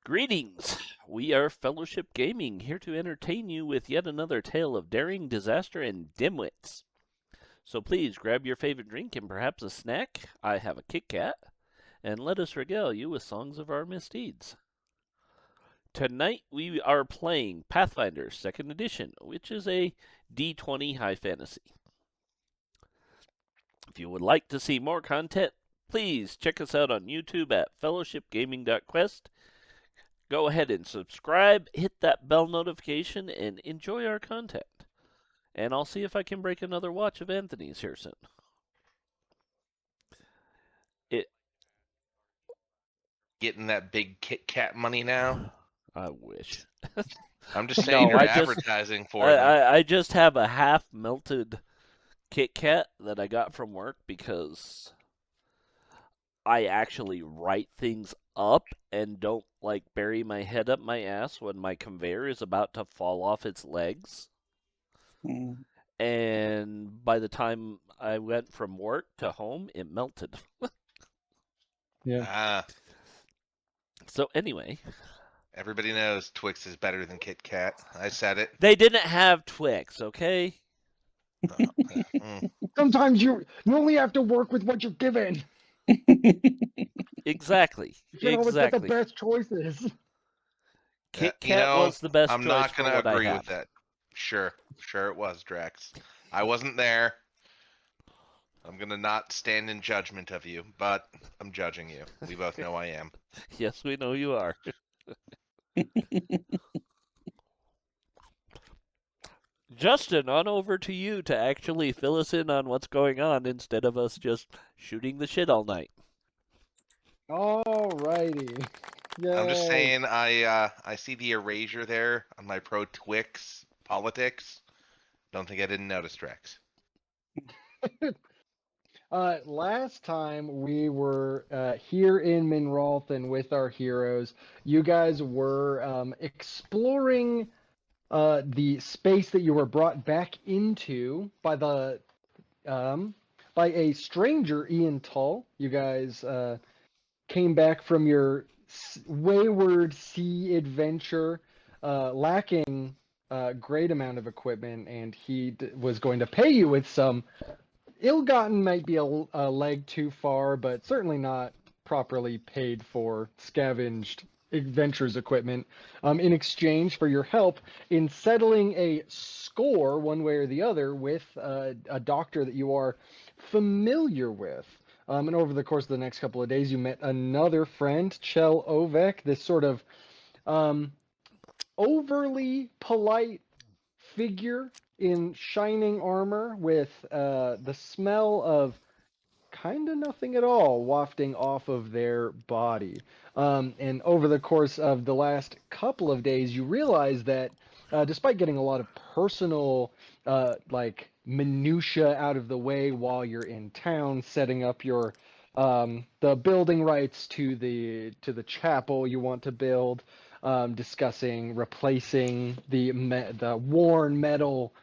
Greetings! We are Fellowship Gaming, here to entertain you with yet another tale of daring, disaster, and dimwits. So please grab your favorite drink and perhaps a snack. I have a Kit Kat, and let us regale you with songs of our misdeeds. Tonight we are playing Pathfinder 2nd Edition, which is a D20 high fantasy. If you would like to see more content, please check us out on YouTube at fellowshipgaming.quest. Go ahead and subscribe, hit that bell notification, and enjoy our content. And I'll see if I can break another watch of Anthony's here soon. Getting that big Kit Kat money now? I wish. I'm just saying you're advertising for them. I just have a half-melted Kit Kat that I got from work because I actually write things up and don't bury my head up my ass when my conveyor is about to fall off its legs. And by the time I went from work to home, it melted. Yeah. So anyway. Everybody knows Twix is better than Kit Kat. I said it. They didn't have Twix, okay? Sometimes you only have to work with what you're given. Exactly. You can't always get the best choices. Kit Kat was the best choice. I'm not going to agree with that. Sure it was, Drax. I wasn't there. I'm going to not stand in judgment of you, but I'm judging you. We both know I am. Yes, we know you are. Justin, on over to you to actually fill us in on what's going on instead of us just shooting the shit all night. Alrighty. Yay. I'm just saying I see the erasure there on my pro Twix politics. Don't think I didn't notice, Drax. Last time we were here in Minralthan with our heroes, you guys were exploring the space that you were brought back into by a stranger, Ian Thull. You guys came back from your wayward sea adventure, lacking a great amount of equipment, and he was going to pay you with some ill-gotten, might be a leg too far, but certainly not properly paid for, scavenged adventures equipment, in exchange for your help in settling a score one way or the other with a doctor that you are familiar with. And over the course of the next couple of days, you met another friend, Chel, this sort of overly polite figure in shining armor with the smell of kind of nothing at all wafting off of their body. And over the course of the last couple of days, you realize that despite getting a lot of personal minutia out of the way while you're in town, setting up your the building rights to the chapel you want to build, discussing replacing the worn metal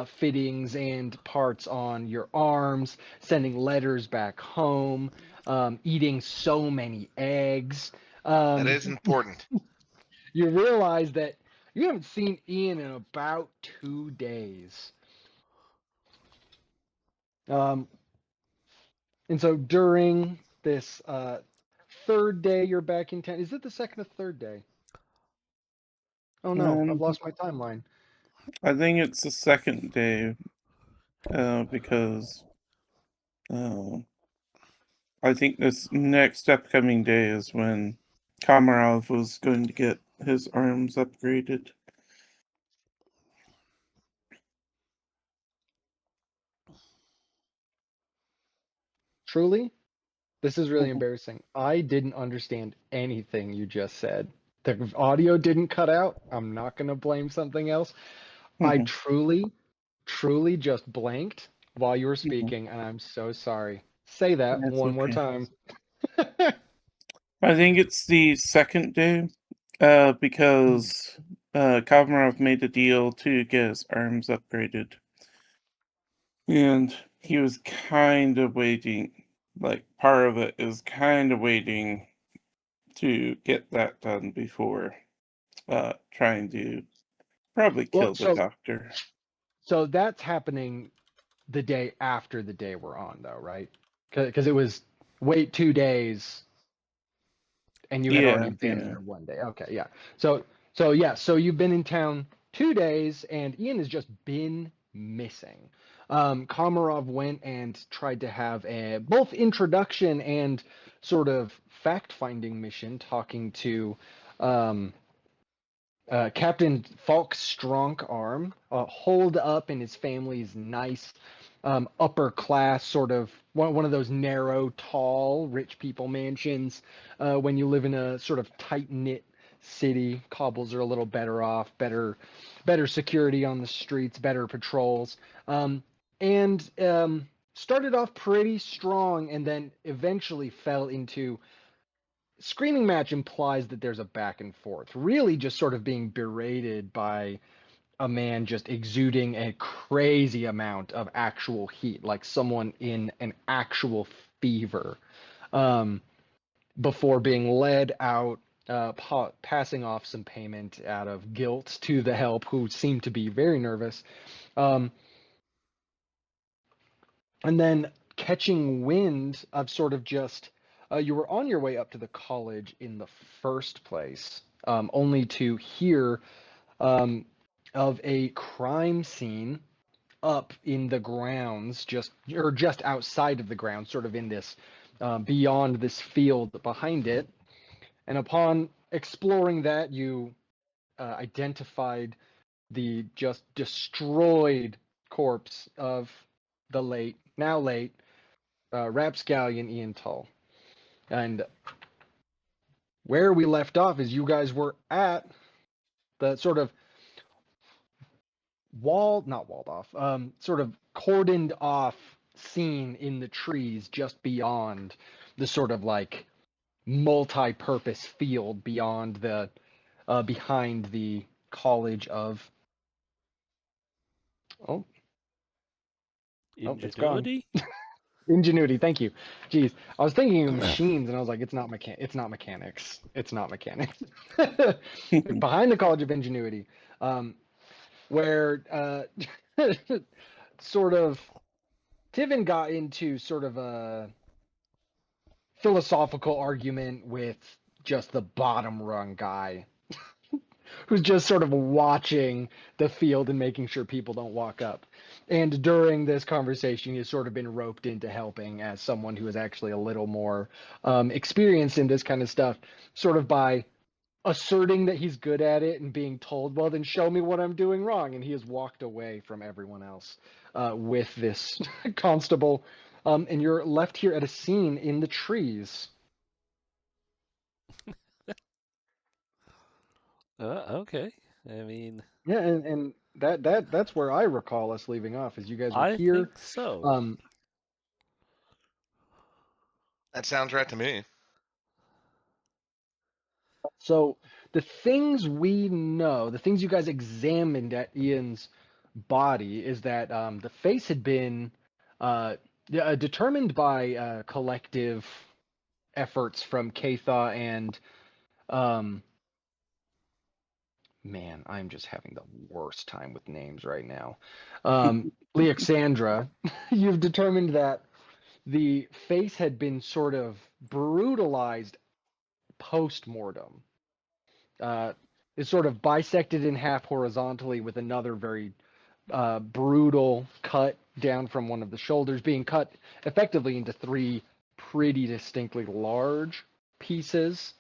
fittings and parts on your arms, sending letters back home, eating so many eggs. That is important. You realize that you haven't seen Ian in about 2 days. And so during this third day you're back in town. Is it the second or third day? Oh no, I've lost my timeline. I think it's the second day, because I think this next upcoming day is when Komarov was going to get his arms upgraded. Truly? This is really embarrassing. I didn't understand anything you just said. The audio didn't cut out. I'm not going to blame something else. I truly just blanked while you were speaking, and I'm so sorry. Say that one more time. I think it's the second day, because Komarov made a deal to get his arms upgraded. And he was kind of waiting, part of it is kind of waiting to get that done before trying to probably kill the doctor. So that's happening the day after the day we're on, though, right? Because it was wait 2 days, and you had already been here one day. Okay, yeah. So you've been in town 2 days, and Ian has just been missing. Komarov went and tried to have a both introduction and sort of fact-finding mission, talking to um, Captain Falk's strong arm, holed up in his family's nice upper class sort of one of those narrow, tall, rich people mansions. When you live in a sort of tight knit city, cobbles are a little better off, better security on the streets, better patrols, and started off pretty strong, and then eventually fell into screaming match implies that there's a back and forth, really just sort of being berated by a man just exuding a crazy amount of actual heat, like someone in an actual fever, um, before being led out, passing off some payment out of guilt to the help, who seemed to be very nervous. Um, and then catching wind of sort of just you were on your way up to the college in the first place, only to hear um, of a crime scene up in the grounds, just outside of the grounds, sort of in this beyond this field behind it. And upon exploring that, you identified the just destroyed corpse of the now late rapscallion Ian Thull. And where we left off is you guys were at the sort of not walled off, sort of cordoned off scene in the trees just beyond the sort of like multi-purpose field beyond the behind the college of oh it's gone. Ingenuity? Ingenuity, thank you. Jeez, I was thinking of machines, and I was like, it's not mechanics. It's not mechanics. Behind the College of Ingenuity, where sort of Tiven got into sort of a philosophical argument with just the bottom rung guy who's just sort of watching the field and making sure people don't walk up. And during this conversation, he's sort of been roped into helping as someone who is actually a little more experienced in this kind of stuff, sort of by asserting that he's good at it and being told, well, then show me what I'm doing wrong. And he has walked away from everyone else with this constable. And you're left here at a scene in the trees. Okay. I mean, Yeah, and that's where I recall us leaving off, as you guys were I here. think so. That sounds right to me. So the things we know, the things you guys examined at Ian's body, is that the face had been determined by collective efforts from Caytha and man, I'm just having the worst time with names right now. Leoxandra, you've determined that the face had been sort of brutalized post-mortem. Is sort of bisected in half horizontally with another very brutal cut down from one of the shoulders, being cut effectively into three pretty distinctly large pieces.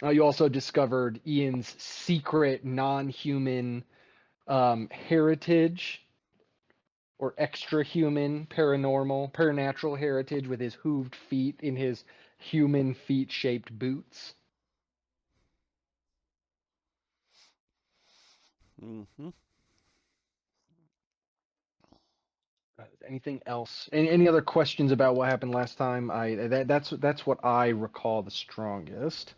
You also discovered Ian's secret non-human heritage, or extra-human, paranatural heritage, with his hooved feet in his human feet-shaped boots. Mm-hmm. Anything else? Any other questions about what happened last time? That's what I recall the strongest.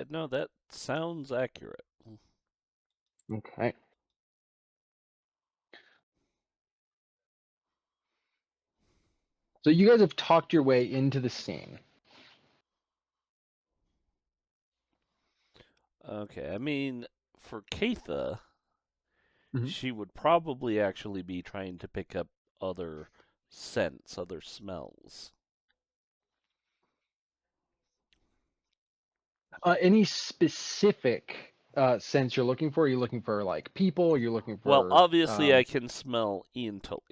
No, that sounds accurate. Okay. So you guys have talked your way into the scene. Okay, I mean, for Caytha, Mhm. she would probably actually be trying to pick up other scents, other smells. Any specific sense you're looking for? Are you looking for like people? Are you looking Well, for obviously, I can smell Ian Thull,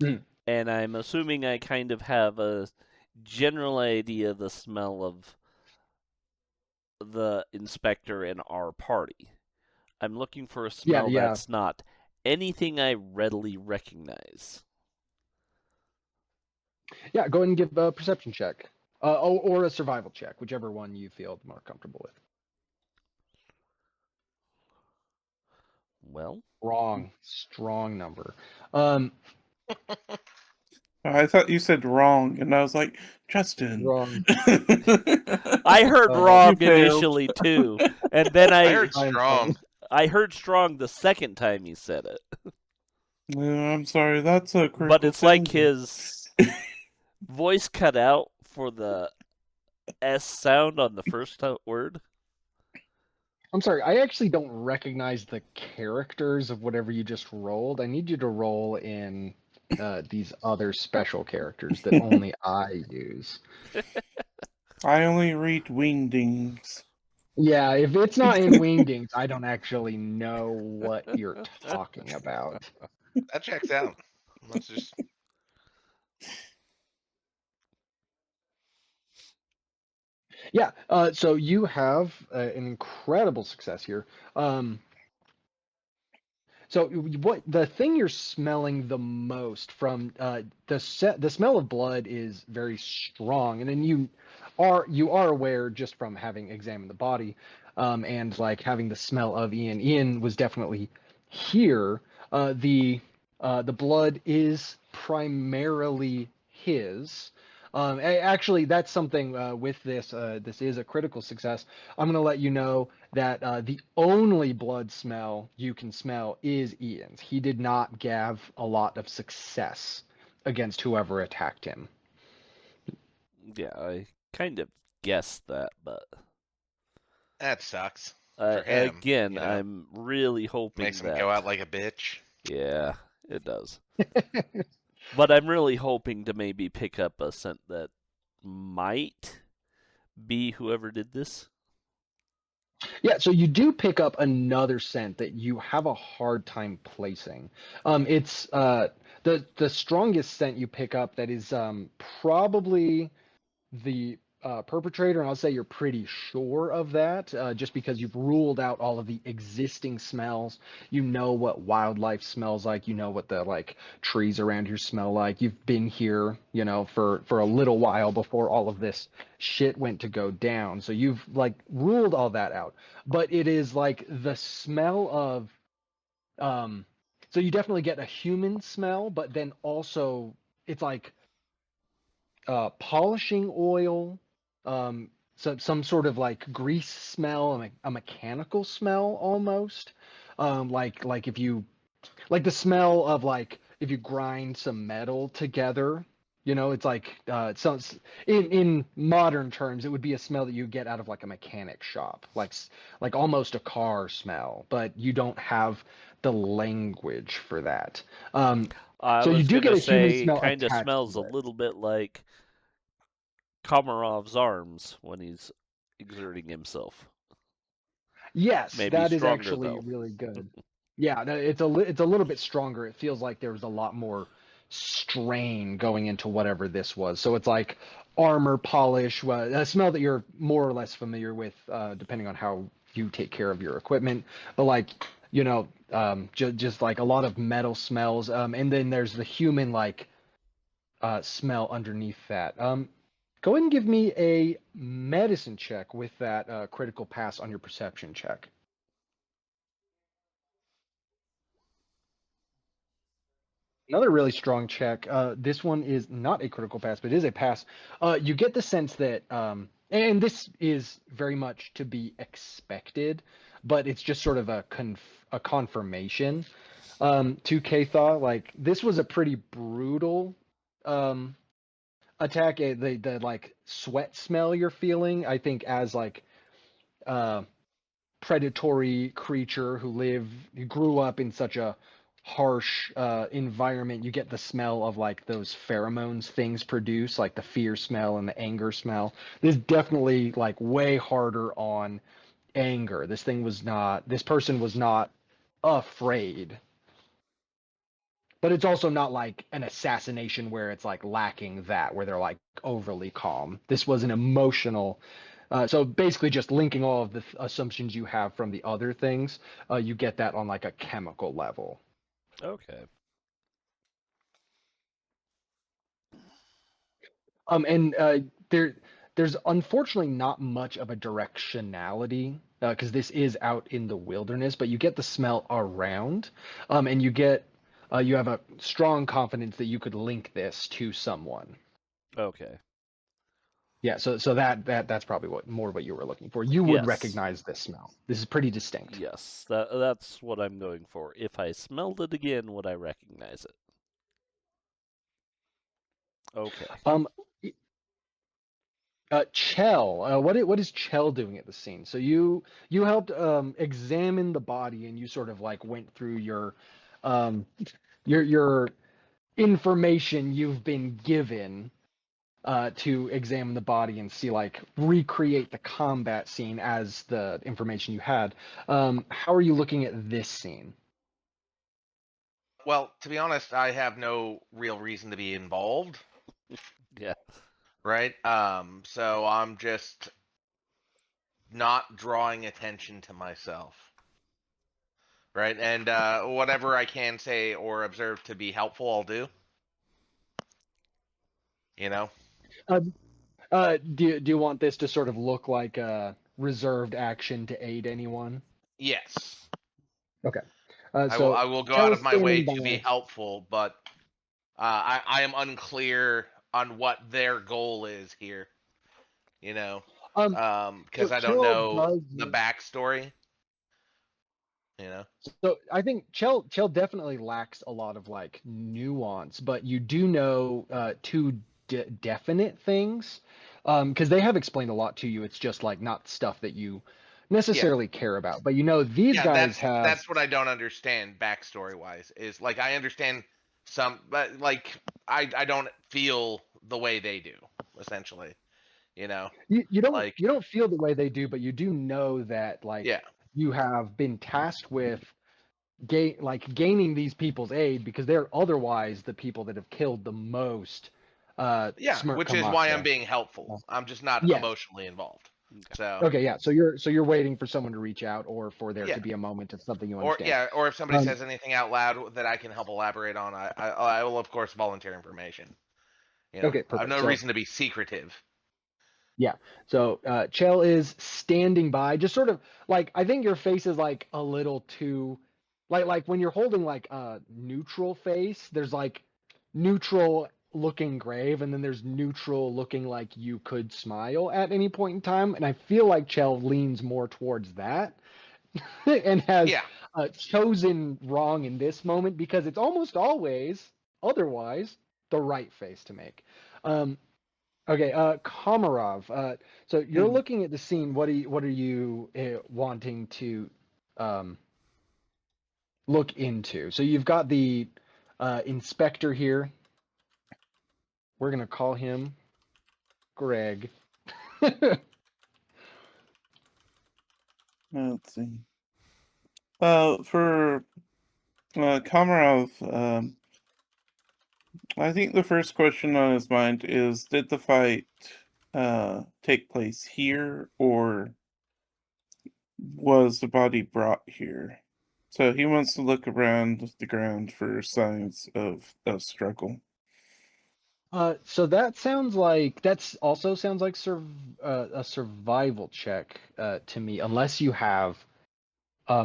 Mhm. and I'm assuming I kind of have a general idea of the smell of the inspector in our party. I'm looking for a Yeah, smell yeah. that's not anything I readily recognize. Yeah, go ahead and give a perception check. Or a survival check, whichever one you feel more comfortable with. Well, Wrong. Strong number. Um, I thought you said wrong, and I was like, Justin. wrong. I heard You wrong failed. initially too, and then I heard I'm strong. I heard strong the second time he said it. I'm sorry, that's a critical But it's like failure. his voice cut out for the S sound on the first word. I'm sorry, I actually don't recognize the characters of whatever you just rolled. I need you to roll in these other special characters that only I use. I only read wingdings. Yeah, if it's not in Wingdings, I don't actually know what you're talking about. That checks out. Let's just. Yeah, so you have an incredible success here. So what the thing you're smelling the most from the smell of blood is very strong, and then you are aware just from having examined the body, and like having the smell of Ian. Ian was definitely here. The blood is primarily his. Actually, that's something with this. This is a critical success. I'm going to let you know that the only blood smell you can smell is Ian's. He did not have a lot of success against whoever attacked him. Yeah, I kind of guessed that, but That sucks for him. again, I'm really hoping Makes him that. go out like a bitch. Yeah, it does. But I'm really hoping to maybe pick up a scent that might be whoever did this. Yeah, so you do pick up another scent that you have a hard time placing. It's the strongest scent you pick up that is probably the perpetrator, and I'll say you're pretty sure of that, just because you've ruled out all of the existing smells. You know what wildlife smells like. You know what the like trees around here smell like. You've been here, for a little while before all of this shit went to go down. So you've like ruled all that out. But it is like the smell of um. So you definitely get a human smell, but then also it's like polishing oil, some sort of like grease smell, a mechanical smell almost, like if you like the smell of like if you grind some metal together. It's like in modern terms, it would be a smell that you get out of like a mechanic shop, like almost a car smell, but you don't have the language for that. I So you was do get gonna a human say it smell kind of attached smells a to it. little bit like Komarov's arms when he's exerting himself. Yes, Maybe that is stronger actually though. really good. Yeah, it's a little bit stronger. It feels like there was a lot more strain going into whatever this was. So it's like armor polish, a smell that you're more or less familiar with, depending on how you take care of your equipment. But like, just like a lot of metal smells. And then there's the human like smell underneath that. Go ahead and give me a medicine check with that critical pass on your perception check. Another really strong check. This one is not a critical pass, but it is a pass. You get the sense that, and this is very much to be expected, but it's just sort of a confirmation to Caytha. Like this was a pretty brutal um, attack. The like sweat smell you're feeling, I think, as like predatory creature who grew up in such a harsh environment. You get the smell of like those pheromones things produce, like the fear smell and the anger smell. This is definitely like way harder on anger. This person was not afraid. But it's also not like an assassination where it's like lacking that, where they're like overly calm. This was an emotional. So basically, just linking all of the assumptions you have from the other things, you get that on like a chemical level. Okay. And there's unfortunately not much of a directionality because this is out in the wilderness, but you get the smell around, and you have a strong confidence that you could link this to someone. Okay. Yeah, so that's probably what you were looking for. You would Yes. recognize this smell. This is pretty distinct. Yes. That's what I'm going for. If I smelled it again, would I recognize it? Okay. Chel, what is Chel doing at the scene? So you helped examine the body, and you sort of like went through um your information you've been given to examine the body and see like recreate the combat scene as the information you had. How are you looking at this scene? Well, to be honest, I have no real reason to be involved, Yeah. right? So I'm just not drawing attention to myself, right? And whatever I can say or observe to be helpful, I'll do. You know? Uh, do you want this to sort of look like a reserved action to aid anyone? Yes. Okay. I So will go Chel out is of my way standing to be by. helpful, but I am unclear on what their goal is here. You know, Um, because so I don't Chel know does. the backstory. You know. So I think Chel definitely lacks a lot of like nuance, but you do know two definite things, because they have explained a lot to you. It's just like not stuff that you Yeah. necessarily care about, but you know these Yeah, guys have. that's what I don't understand backstory wise. Is like I understand some, but like I don't feel the way they do. Essentially, you know, like You don't feel the way they do, but you do know that like yeah, you have been tasked with gaining these people's aid because they're otherwise the people that have killed the most yeah, Smirk which is why I'm Kamakta. being helpful. I'm just not Yes. emotionally involved. Okay. So Okay, yeah. So you're waiting for someone to reach out or for there yeah, to be a moment of something you understand. or if somebody Um, says anything out loud that I can help elaborate on, I will of course volunteer information. You know, okay, I have perfect. no So reason to be secretive. yeah. So Chel is standing by, just sort of like I think your face is like a little too like when you're holding like a neutral face, there's like neutral looking grave and then there's neutral looking like you could smile at any point in time. And I feel like Chel leans more towards that and has Yeah, chosen wrong in this moment because it's almost always otherwise the right face to make. Um, Okay, Komarov. So you're Hmm. looking at the scene. What are you wanting to um, look into? So you've got the inspector here. We're gonna call him Greg. Let's see. For Komarov, I think the first question on his mind is: did the fight take place here, or was the body brought here? So he wants to look around the ground for signs of a struggle. So that's also sounds like a survival check to me, unless you have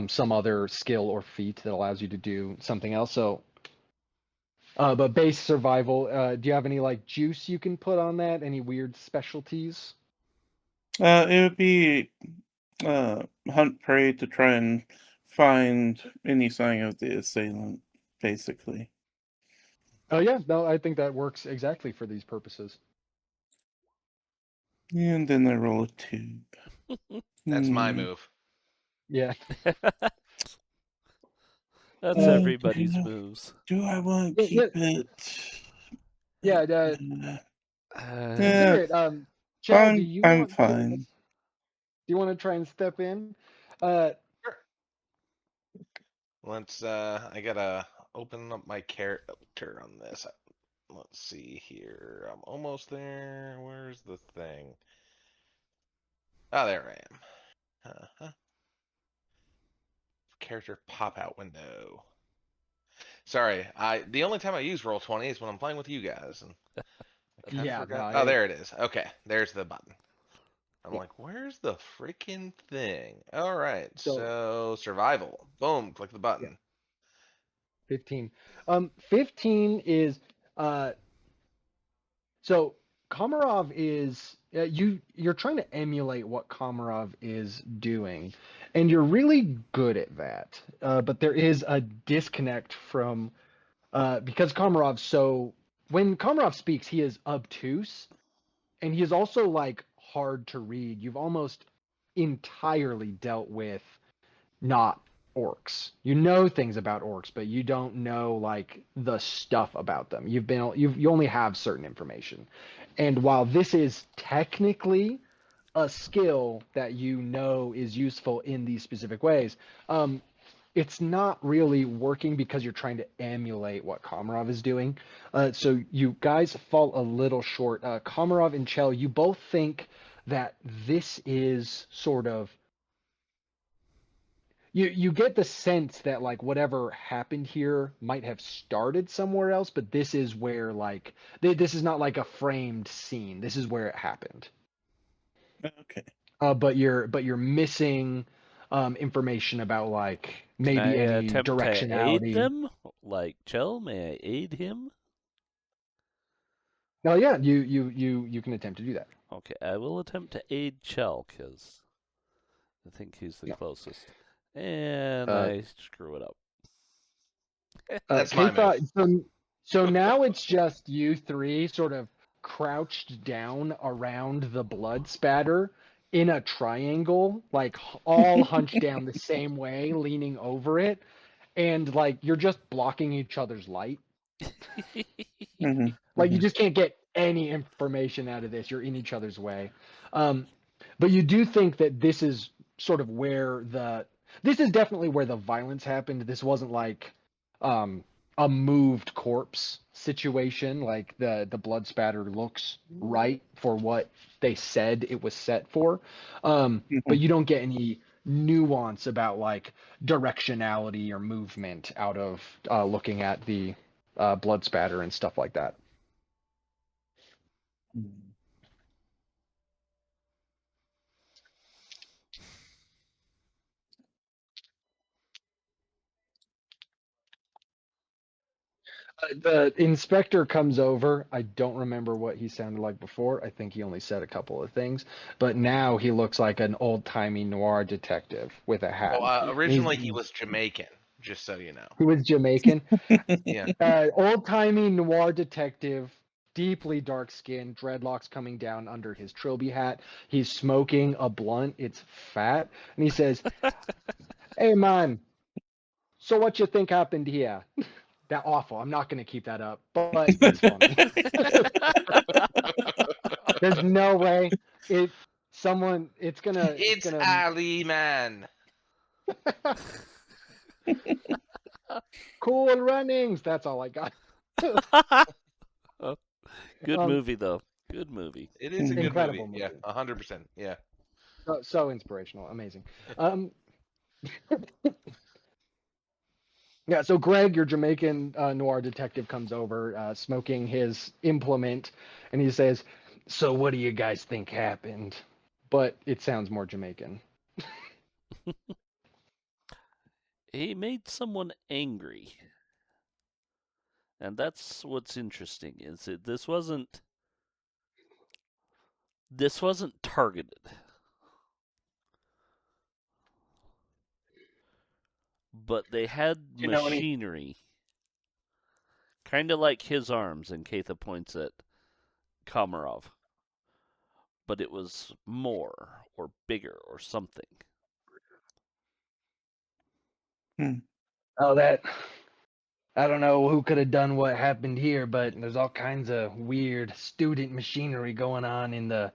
some other skill or feat that allows you to do something else. So but base survival, do you have any like juice you can put on that? Any weird specialties? It would be hunt prey to try and find any sign of the assailant, basically. Oh yeah, no, I think that works exactly for these purposes. And then I roll a 2. That's my move. Yeah. That's Uh, everybody's moves. Do I want to Yeah, keep it? yeah. Consider it. Chel, do you I'm want to? Do fine. you want to try and step in? Sure. Let's. I gotta open up my character on this. Let's see here. I'm almost there. Where's the thing? Oh, there I am. Character pop out window. Sorry, the only time I use Roll20 is when I'm playing with you guys, and I kind of Yeah. forgot. No. Oh, there it is. Okay, there's the button. I'm like, where's the freaking thing? All right, So so survival. Boom, click the yeah, button. 15. 15 is so Komarov is you're trying to emulate what Komarov is doing, and you're really good at that. But there is a disconnect from because Komarov so when Komarov speaks, he is obtuse, and he is also like hard to read. You've almost entirely dealt with not orcs. You know things about orcs, but you don't know like the stuff about them. You only have certain information. And while this is technically a skill that you know is useful in these specific ways, it's not really working because you're trying to emulate what Komarov is doing. So you guys fall a little short. Komarov and Chel, you both think that this is sort of you get the sense that like whatever happened here might have started somewhere else, but this is where like this is not like a framed scene. This is where it happened. Okay. But you're missing information about like Can I maybe any attempt to aid directionality. them? Like, Chel, may I aid him? Oh yeah, you can attempt to do that. Okay, I will attempt to aid Chel, because I think he's the Yeah. closest. And Uh, I screw it up. That's my move. Caytha, so now it's just you three sort of crouched down around the blood spatter in a triangle, like all hunched down the same way, leaning over it, and like you're just blocking each other's light. Like you just can't get any information out of this. You're in each other's way. But you do think that this is sort of where this is definitely where the violence happened. This wasn't like a moved corpse situation. Like the blood spatter looks right for what they said it was set for. But you don't get any nuance about like directionality or movement out of looking at the blood spatter and stuff like that. The inspector comes over. I don't remember what he sounded like before. I think he only said a couple of things, but now he looks like an old-timey noir detective with a hat. Well, And originally he was Jamaican, just so you know. he was Jamaican. Yeah. Old-timey noir detective, deeply dark skin, dreadlocks coming down under his trilby hat. He's smoking a blunt. It's fat, and he says, "Hey man, so what you think happened here?" That awful. I'm not going to keep that up, but it's funny. There's no way it's It's gonna Ali, man. cool runnings. That's all I got. Good um, movie, though. Good movie. It is a good incredible movie. Yeah, movie. 100%. Yeah. So inspirational, amazing. Um, yeah. So Greg, your Jamaican noir detective, comes over, smoking his implement, and he says, "So what do you guys think happened?" But it sounds more Jamaican. He made someone angry. And that's what's interesting, is that this wasn't targeted. But they had Do you know any? machinery. Kind of like his arms, and Caytha points at Komarov. but it was more or bigger or something. Oh, I don't know who could have done what happened here, but there's all kinds of weird student machinery going on in the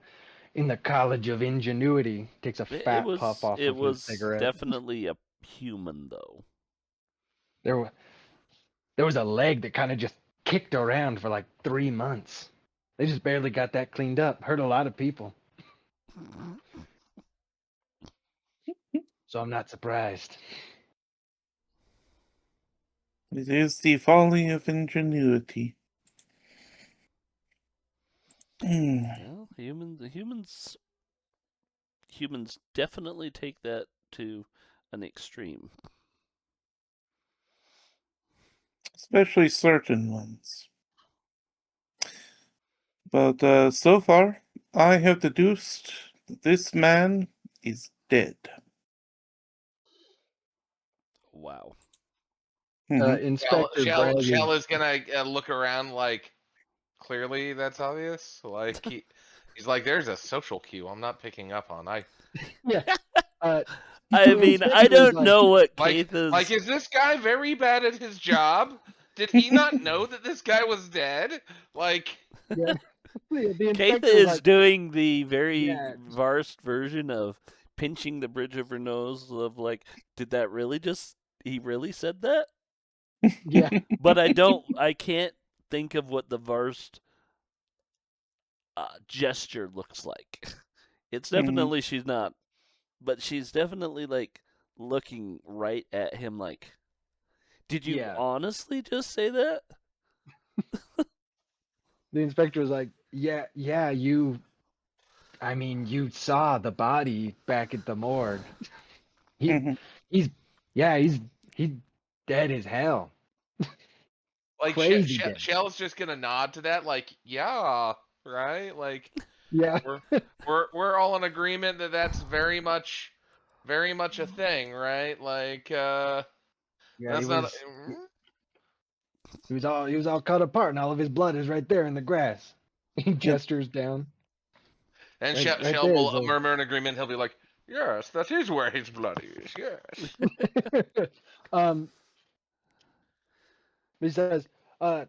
College of Ingenuity. Takes a fat puff off It of his was cigarette. definitely a human though. There was a leg that kind of just kicked around for like 3 months. They just barely got that cleaned up. Hurt a lot of people. So I'm not surprised. It is the folly of ingenuity. Well, humans definitely take that to an extreme. Especially certain ones. But so far, I have deduced that this man is dead. Wow. Inspector Chel Bragg Chel is is gonna look around like clearly that's obvious. Like he's like, there's a social cue I'm not picking up on. yeah. Uh, I the mean, I inspector is don't like, know what Like, Caytha's. is this guy very bad at his job? Did he not know that this guy was dead? Like, yeah. The Caytha inspector was is like, doing the very yeah, varsed version of pinching the bridge of her nose. Of like, did that really just? He really said that? yeah, But I can't think of what the varsed gesture looks like. It's Mhm. definitely she's not, but she's definitely like looking right at him. Like, did you yeah. honestly just say that? The inspector was like, yeah, I mean, you saw the body back at the morgue. He, Mhm. he's, yeah, he's dead as hell. Crazy dead. Shell's just gonna nod to that, like, yeah, right? Like, Yeah, we're we're all in agreement that that's very much a thing, right? Like, yeah. that's not. He was all cut apart, and all of his blood is right there in the grass. He Yep. gestures down. And Right Shell there will is a. murmur in agreement. He'll be like, yes, that is where his blood is. Yes. um. He says, uh,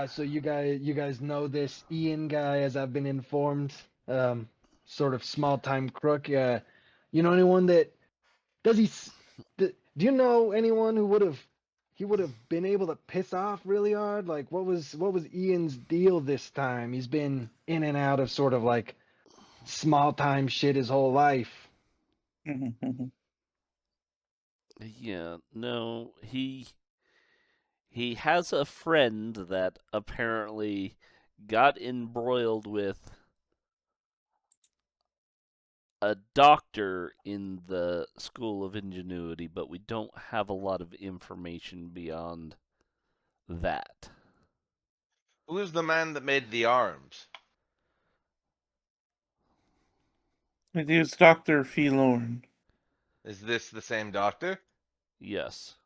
so you guys know this Ian guy, as I've been informed. Um, sort of small time crook. You know anyone that does he? Do you know anyone who would have been able to piss off really hard? Like what was Ian's deal this time? He's been in and out of sort of like small time shit his whole life. Mhm. Mhm. Yeah, no, he has a friend that apparently got embroiled with a doctor in the School of Ingenuity, but we don't have a lot of information beyond that. Who is the man that made the arms? It is Dr. Philorn. Is this the same doctor? Yes.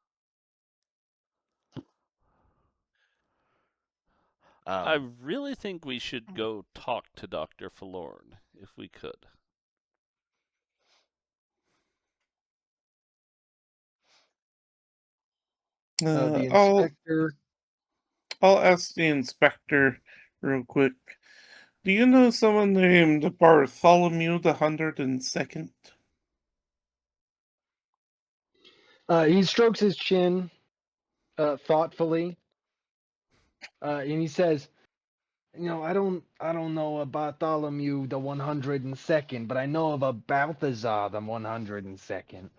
I Um, really think we should go talk to Dr. Forlorn if we could. The I'll inspector. ask the inspector real quick. Do you know someone named Bartholomew the 102nd? He strokes his chin thoughtfully, and he says, "You know, I don't know a Bartholomew the 102nd, but I know of a Balthazar the 102nd.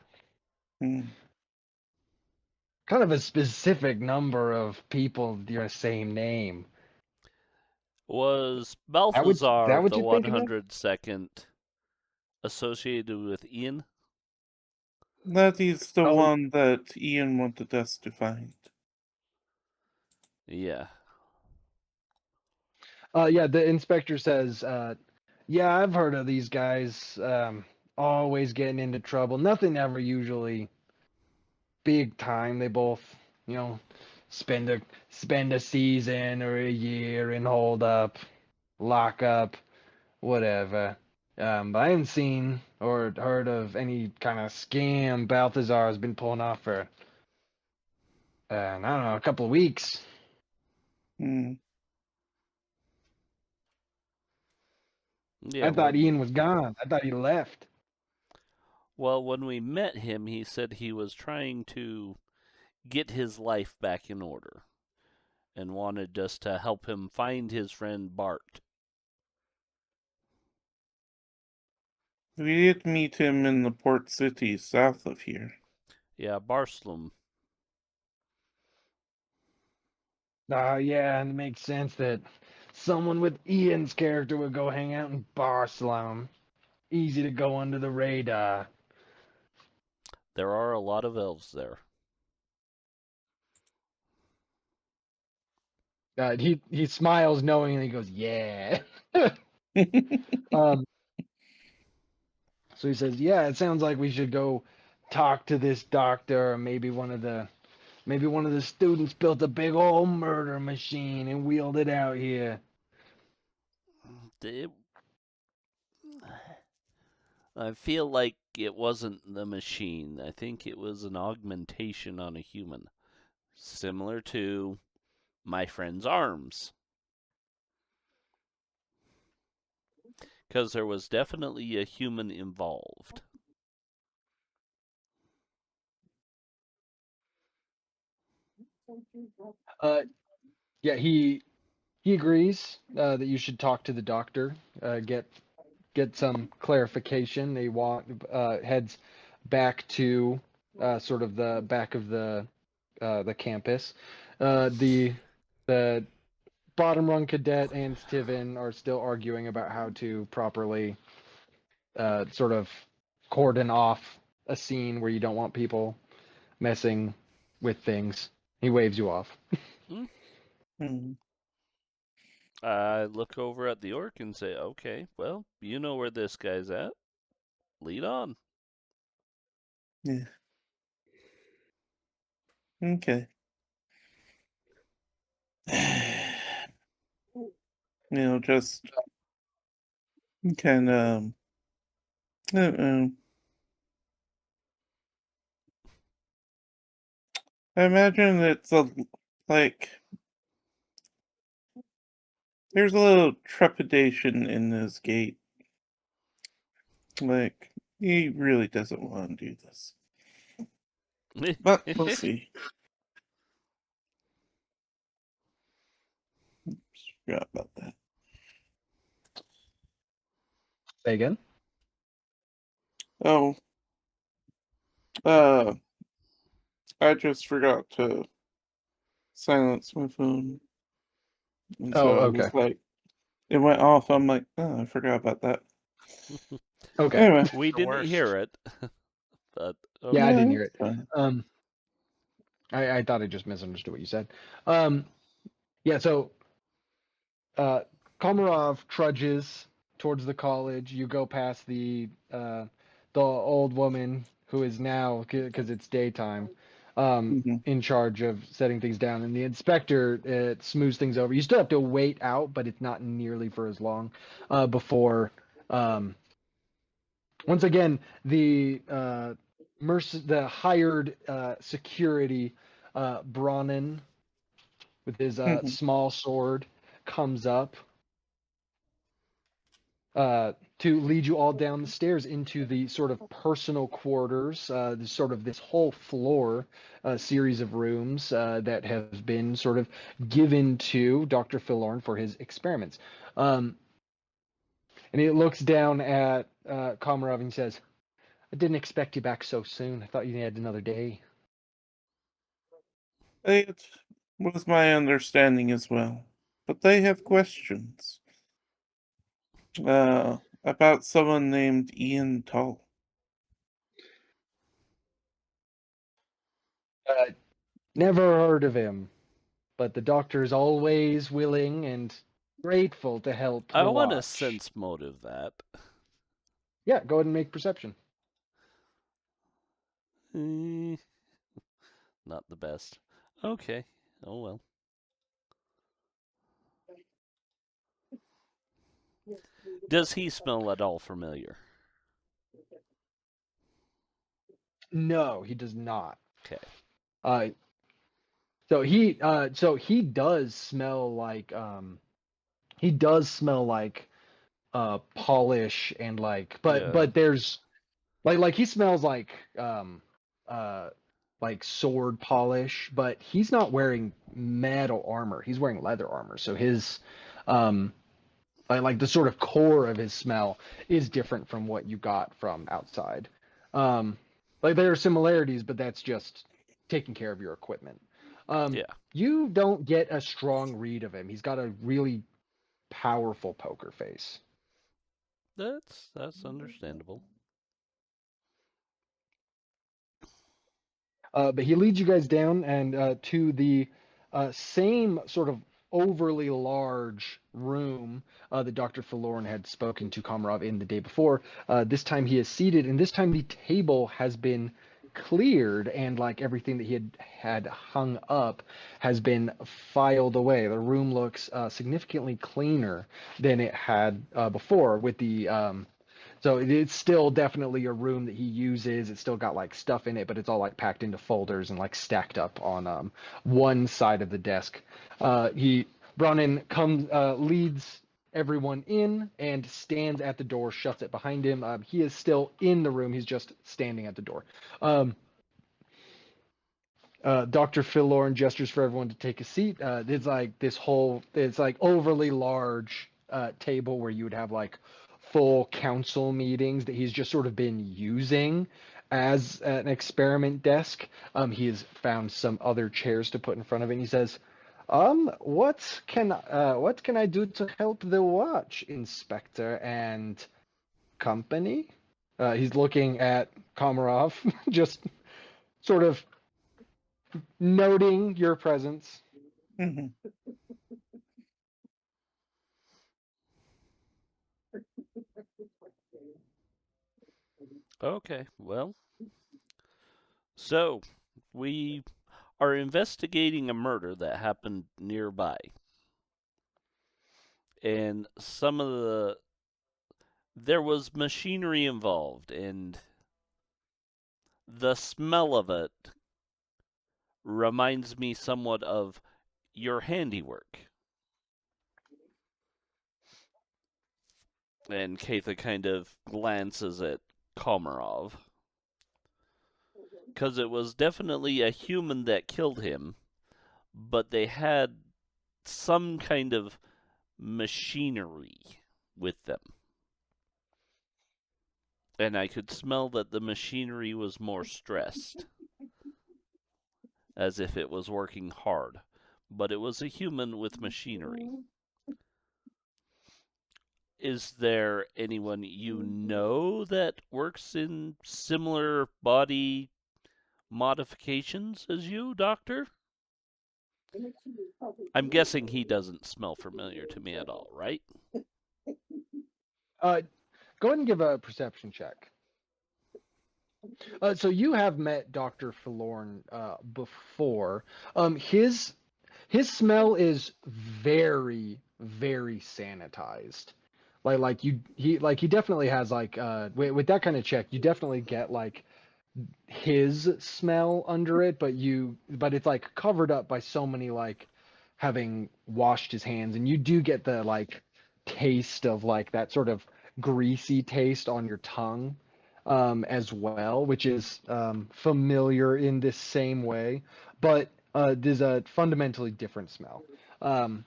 Hmm. Kind of a specific number of people your same name. Was Is Balthazar that what the you're thinking of? 102nd associated with Ian? That is the Oh, one that Ian wanted us to find. Yeah. yeah. The inspector says, yeah, I've heard of these guys. Always getting into trouble. Nothing ever usually big time. They both, you know, spend a spend a season or a year in hold up, lock up. whatever. But I haven't seen or heard of any kind of scam Balthazar has been pulling off for, I don't know, a couple of weeks. Hmm. Yeah, I thought when, Ian was gone. I thought he left. well, when we met him, he said he was trying to get his life back in order and wanted us to help him find his friend Bart. We did meet him in the port city south of here. Yeah, Barslum. Yeah, and it makes sense that someone with Ian's character would go hang out in Barcelona. Easy to go under the radar. There are a lot of elves there. He smiles knowingly. He goes, "Yeah." um, so he says, "Yeah, it sounds like we should go talk to this doctor. Or maybe one of the students built a big old murder machine and wheeled it out here." It, I feel like it wasn't the machine. I think it was an augmentation on a human, similar to my friend's arms. Because there was definitely a human involved. Uh, yeah, he agrees that you should talk to the doctor, get some clarification. They heads back to sort of the back of the campus. The bottom rung cadet and Stiven are still arguing about how to properly sort of cordon off a scene where you don't want people messing with things. He waves you off. Hmm? Hmm. I look over at the orc and say, okay, well, you know where this guy's at. Lead on. Yeah. Okay. Just kind of, uh, I imagine like, there's a little trepidation in this gate. Like, he really doesn't want to do this. But we'll see. Forgot about that. Say again. Oh, I just forgot to silence my phone. And Oh, so I okay. was like, it went off. I'm like, oh, I forgot about that. Okay. Anyway, We The didn't worst. hear it, but Yeah, I okay. didn't yeah, hear it's it. fine. I thought I just misunderstood what you said. Yeah, so uh, Komarov trudges towards the college. You go past the old woman who is now, because it's daytime, Mhm. in charge of setting things down, and the inspector smooths things over. You still have to wait out, but it's not nearly for as long before. Um, Once again, the hired security, Bronin, with his Mhm. small sword, comes up to lead you all down the stairs into the sort of personal quarters, this whole floor, series of rooms that have been sort of given to Dr. Philorn for his experiments. And he looks down at Komarov and says, "I didn't expect you back so soon. I thought you had another day." It was my understanding as well. But they have questions. About someone named Ian Thull. Uh, Never heard of him, but the doctor's always willing and grateful to help I the want to watch. sense motive that. Yeah, go ahead and make perception. Eh, not the best. Okay. Oh well. Does he smell at all familiar? No, he does not. Okay. So he does smell like polish and like, but Yeah. there's like he smells uh like sword polish, but he's not wearing metal armor. He's wearing leather armor. So his um like the sort of core of his smell is different from what you got from outside. Like there are similarities, but that's just taking care of your equipment. Yeah. You don't get a strong read of him. He's got a really powerful poker face. That's understandable. But he leads you guys down and to the same sort of overly large room that Dr. Forlorn had spoken to Komarov in the day before. This time he is seated, and this time the table has been cleared, and like everything that he had hung up has been filed away. The room looks significantly cleaner than it had before, with the so it's still definitely a room that he uses. It's still got like stuff in it, but it's all like packed into folders and like stacked up on one side of the desk. He Bronin comes, leads everyone in and stands at the door, shuts it behind him. He is still in the room. He's just standing at the door. Um, Dr. Philorn gestures for everyone to take a seat. It's like it's like overly large table where you would have like full council meetings that he's just sort of been using as an experiment desk. He has found some other chairs to put in front of it, and he says, what can I do to help the watch, Inspector and company?" He's looking at Komarov, just sort of noting your presence. Mhm. Okay. Well, so we are investigating a murder that happened nearby. And there was machinery involved, and the smell of it reminds me somewhat of your handiwork. And Caytha kind of glances at Komarov. Because it was definitely a human that killed him, but they had some kind of machinery with them. And I could smell that the machinery was more stressed, as if it was working hard. But it was a human with machinery. Is there anyone you know that works in similar body modifications as you, Doctor? I'm guessing he doesn't smell familiar to me at all, right? Go ahead and give a perception check. So you have met Dr. Forlorn before. His smell is very, very sanitized. He definitely has like with that kind of check, you definitely get like his smell under it, but it's like covered up by so many like having washed his hands, and you do get the like taste of like that sort of greasy taste on your tongue as well, which is familiar in this same way, but there's a fundamentally different smell. Um,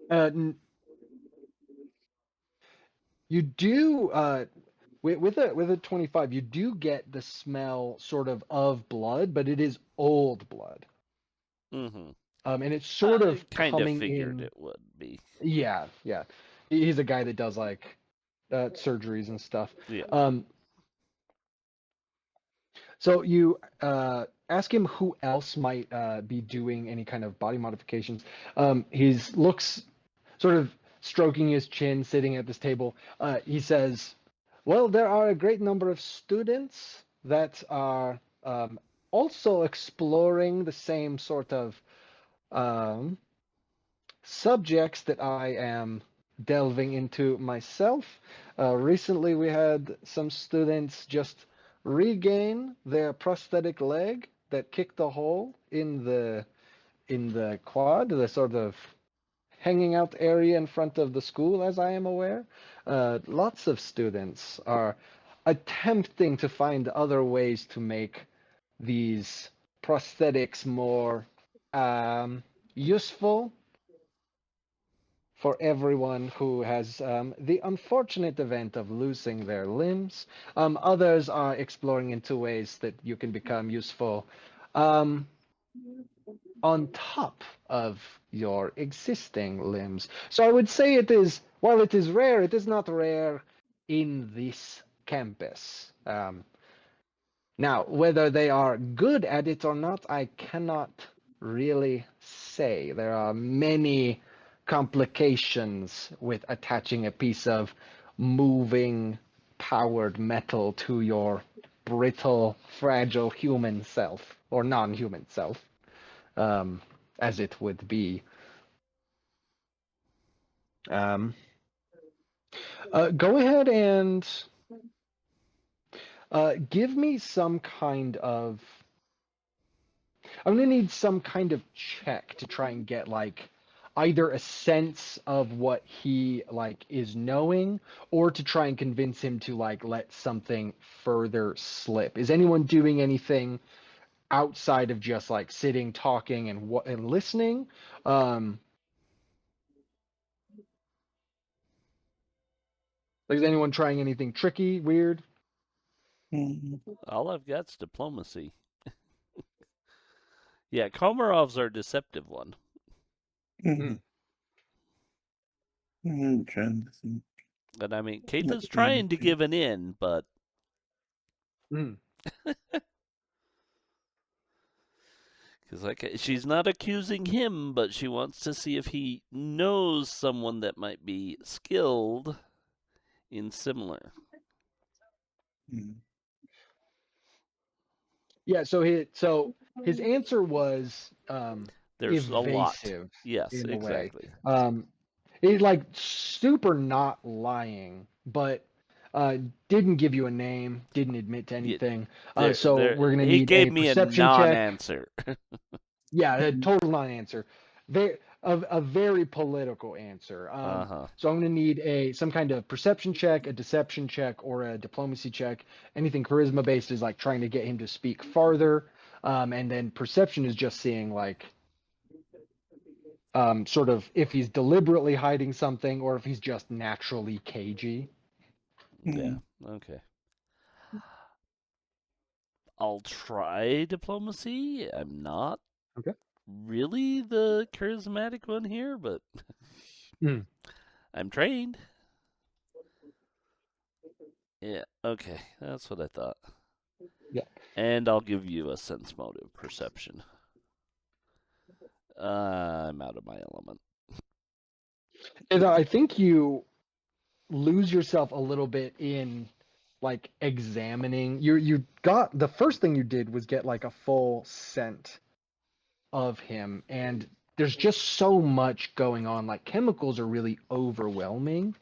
uh, you do with a 25, you do get the smell sort of blood, but it is old blood. Mm-hmm. And it's sort I of kind of coming figured in. it would be. Yeah, yeah. He's a guy that does like surgeries and stuff. Yeah. Um, so you ask him who else might be doing any kind of body modifications. He's looks sort of stroking his chin, sitting at this table. He says, "Well, there are a great number of students that are also exploring the same sort of um, subjects that I am delving into myself. Recently, we had some students just regain their prosthetic leg that kicked a hole in the quad, the sort of hanging out area in front of the school, as I am aware. Lots of students are attempting to find other ways to make these prosthetics more useful for everyone who has the unfortunate event of losing their limbs. Others are exploring into ways that you can become useful um, on top of your existing limbs. So I would say it is, while it is rare, it is not rare in this campus. Now, whether they are good at it or not, I cannot really say. There are many complications with attaching a piece of moving, powered metal to your brittle, fragile human self, or non-human self, as it would be. Um, Go ahead and give me some kind of. I'm gonna need some kind of check to try and get like either a sense of what he like is knowing, or to try and convince him to like let something further slip. Is anyone doing anything outside of just like sitting, talking, and listening? Like, is anyone trying anything tricky, weird? Mhm. All I've got's diplomacy. Yeah, Komarov's our deceptive one. Mhm. I'm trying to think. And I mean, What Caytha's can trying to I do? give an in, but Mm. because like she's not accusing him, but she wants to see if he knows someone that might be skilled in similar. Mm. Yeah. So his answer was There's a lot. evasive Yes, in a way. exactly. He's like super not lying, but uh, didn't give you a name, didn't admit to Yeah, anything. So there. we're gonna He need gave a me a perception check. non-answer. Yeah, a total non-answer. A very political answer. Uh-huh. So I'm gonna need some kind of perception check, a deception check, or a diplomacy check. Anything charisma based is like trying to get him to speak farther. And then perception is just seeing like sort of if he's deliberately hiding something or if he's just naturally cagey. Yeah. Mm. Okay. I'll try diplomacy. I'm not Okay. really the charismatic one here, but Mm. I'm trained. Yeah, okay. That's what I thought. Yeah. And I'll give you a sense motive perception. I'm out of my element. And I think you lose yourself a little bit in like examining. You got the first thing you did was get like a full scent of him, and there's just so much going on. Like chemicals are really overwhelming.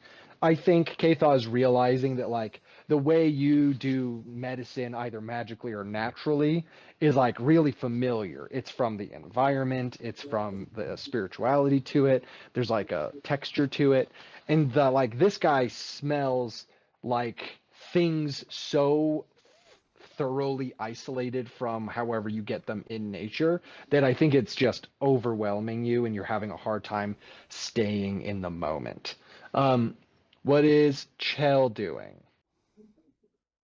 I think Caytha is realizing that like the way you do medicine, either magically or naturally, is like really familiar. It's from the environment, it's from the spirituality to it. There's like a texture to it, and the like this guy smells like things so thoroughly isolated from however you get them in nature that I think it's just overwhelming you and you're having a hard time staying in the moment. What is Chel doing?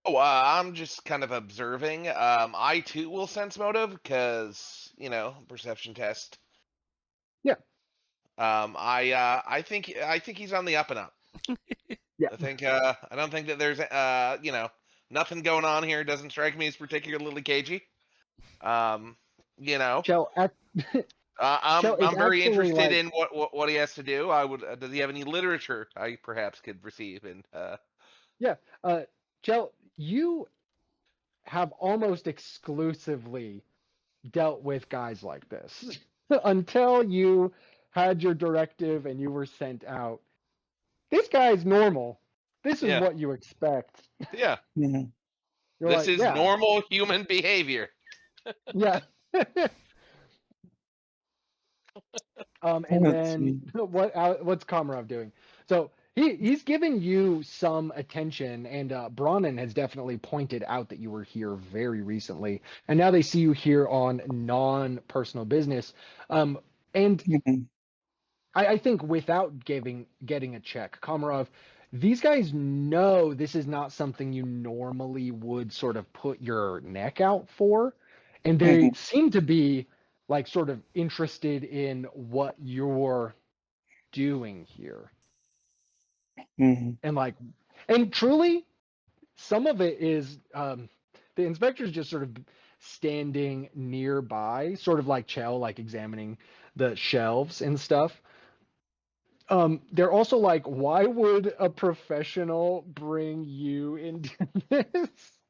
Oh, I'm just kind of observing. I too will sense motive because perception test. Yeah, I think he's on the up and up. yeah. I don't think that there's nothing going on here. Doesn't strike me as particularly cagey. Um, you know, Chel, I'm Chel is very actually interested like, in what he has to do. I would. Does he have any literature I perhaps could receive? And yeah, Chel, you have almost exclusively dealt with guys like this until you had your directive and you were sent out. This guy's normal. This is Yeah. what you expect. Yeah. Yeah. You're This like, is yeah, normal human behavior. yeah. And Let's then see. what's Komarov doing? So he's giving you some attention, and Brannan has definitely pointed out that you were here very recently, and now they see you here on non-personal business. And Mhm. I think without getting a check, Komarov, these guys know this is not something you normally would sort of put your neck out for, and they Mhm. seem to be like sort of interested in what you're doing here. Mhm. And like, and truly, some of it is the inspector's just sort of standing nearby, sort of like Chel, like examining the shelves and stuff. They're also like, why would a professional bring you into this?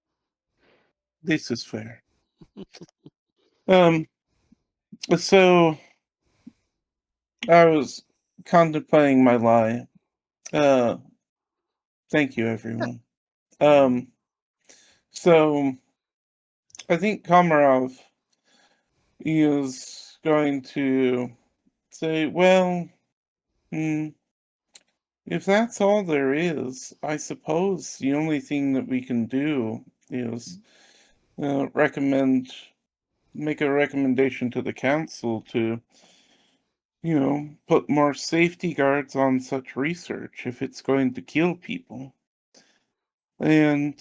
This is fair. Um. So I was contemplating my lie. Uh. Thank you, everyone. Um. So I think Komarov is going to say, well, hmm, if that's all there is, I suppose the only thing that we can do is make a recommendation to the council to, put more safety guards on such research if it's going to kill people. And,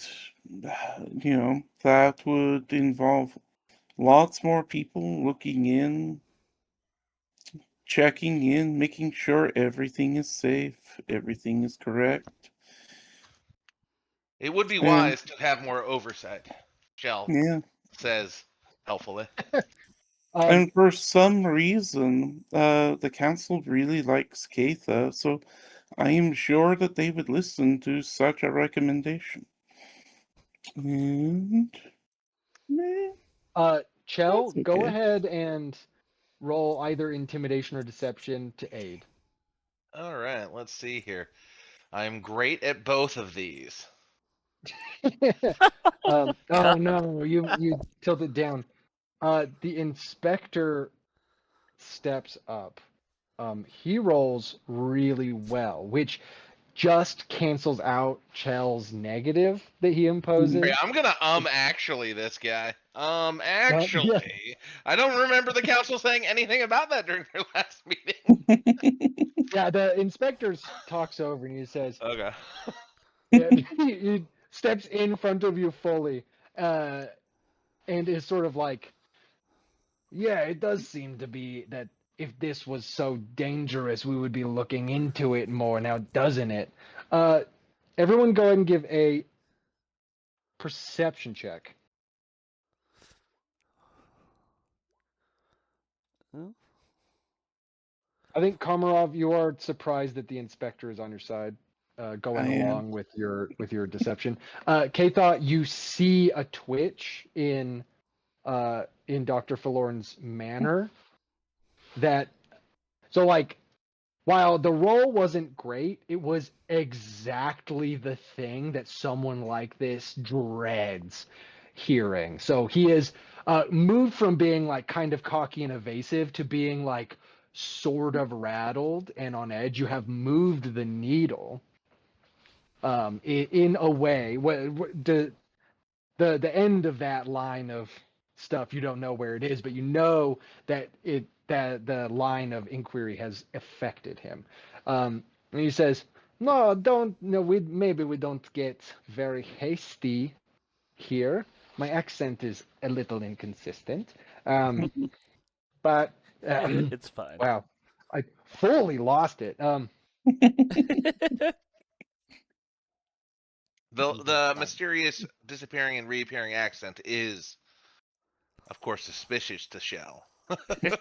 that would involve lots more people looking in, checking in, making sure everything is safe, everything is correct. It would be And, wise to have more oversight, Chel yeah. says helpfully. Um, And for some reason, the council really likes Caytha, so I am sure that they would listen to such a recommendation. And Chel, that's go okay. ahead and roll either intimidation or deception to aid. All right, let's see here. I'm great at both of these. Oh no, you tilted down. The inspector steps up. He rolls really well, which just cancels out Chel's negative that he Right, imposes. I'm gonna actually this guy. Yeah, Actually, I don't remember the council saying anything about that during their last meeting. yeah. The inspector talks over and he says, Okay. yeah, he steps in front of you fully, uh, and is sort of like, yeah, it does seem to be that if this was so dangerous, we would be looking into it more now, doesn't it? Uh, Everyone go ahead and give a perception check. Huh? I think Komarov, you are surprised that the inspector is on your side, I going am. along with your deception. Caytha, you see a twitch in Dr. Forlorn's manner that so like while the role wasn't great, it was exactly the thing that someone like this dreads hearing. So he is moved from being like kind of cocky and evasive to being like sort of rattled and on edge. You have moved the needle in a way. The end of that line of stuff you don't know where it is, but you know that the line of inquiry has affected him. And he says, "No, don't. No, maybe we don't get very hasty here. My accent is a little inconsistent, but It's fine. wow, I fully lost it. The mysterious disappearing and reappearing accent is, of course, suspicious to Shell. Yeah.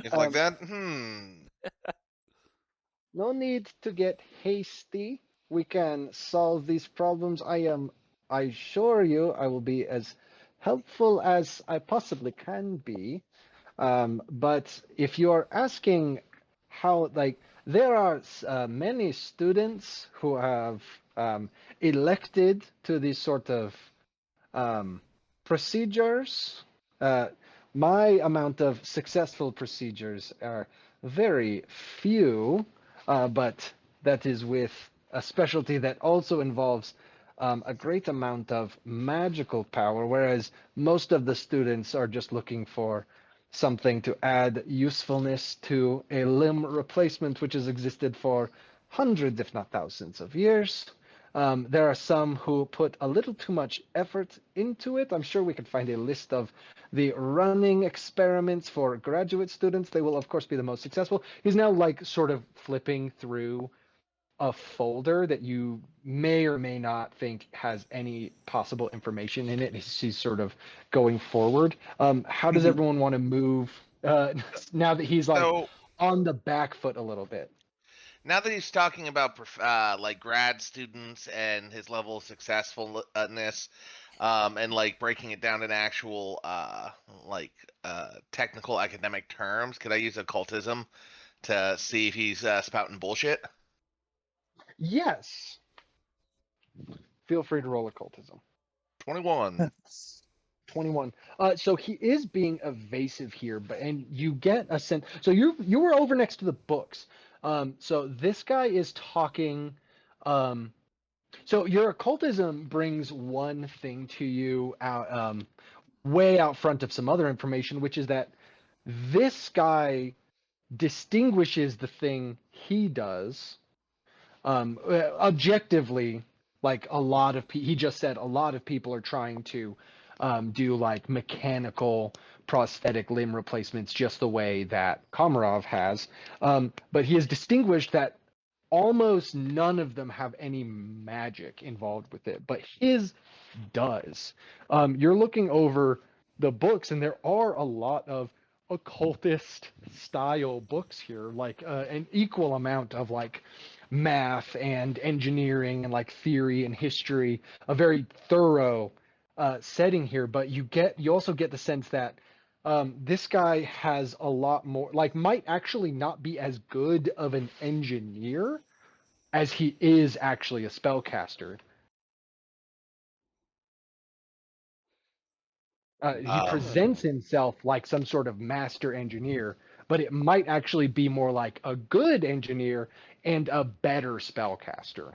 It's like Um, that. No need to get hasty. We can solve these problems. I assure you, I will be as helpful as I possibly can be. But if you're asking how, like, there are many students who have elected to these sort of procedures. Uh, my amount of successful procedures are very few, but that is with a specialty that also involves a great amount of magical power, whereas most of the students are just looking for something to add usefulness to a limb replacement which has existed for hundreds, if not thousands of years. There are some who put a little too much effort into it. I'm sure we could find a list of the running experiments for graduate students. They will, of course, be the most successful. He's now like sort of flipping through a folder that you may or may not think has any possible information in it. He's sort of going forward. How does everyone want to move now that he's like So on the back foot a little bit? now that he's talking about like grad students and his level of successfulness, and like breaking it down in actual like technical academic terms, could I use occultism to see if he's spouting bullshit? Yes. Feel free to roll occultism. 21. 21. So he is being evasive here, but and you get a sense. So you were over next to the books. So this guy is talking. So your occultism brings one thing to you out, way out front of some other information, which is that this guy distinguishes the thing he does objectively. Like a lot of he just said a lot of people are trying to do like mechanical prosthetic limb replacements just the way that Komarov has, but he has distinguished that almost none of them have any magic involved with it, but his does. You're looking over the books, and there are a lot of occultist style books here, like an equal amount of like math and engineering and like theory and history, a very thorough setting here. But you also get the sense that this guy has a lot more, like might actually not be as good of an engineer as he is actually a spellcaster. He presents himself like some sort of master engineer, but it might actually be more like a good engineer and a better spellcaster.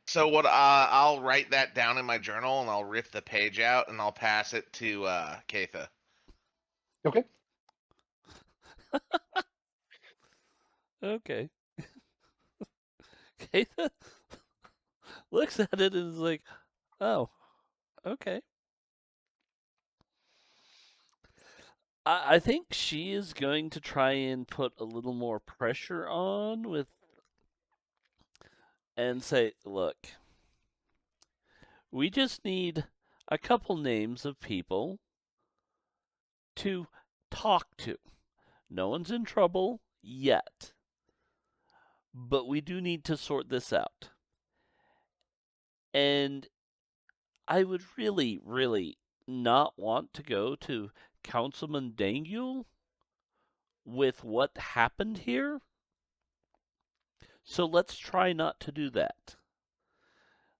So what? I'll write that down in my journal and I'll rip the page out and I'll pass it to Caytha. Okay. Okay. Caytha looks at it and is like, oh, okay. I think she is going to try and put a little more pressure on with and say, look, we just need a couple names of people to talk to. No one's in trouble yet, but we do need to sort this out. And I would really, really not want to go to Councilman Dangule with what happened here. So let's try not to do that.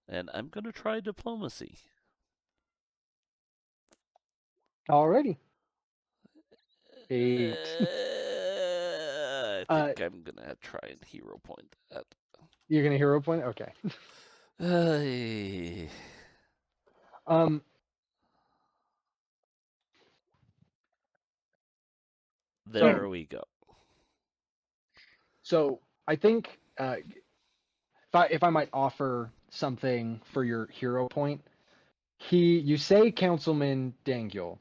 And I'm going to try diplomacy. Alrighty. 8. I think I'm going to try and hero point that. You're gonna hero point? Okay. Um. There we go. So I think if I might offer something for your hero point, you say Councilman Dangule,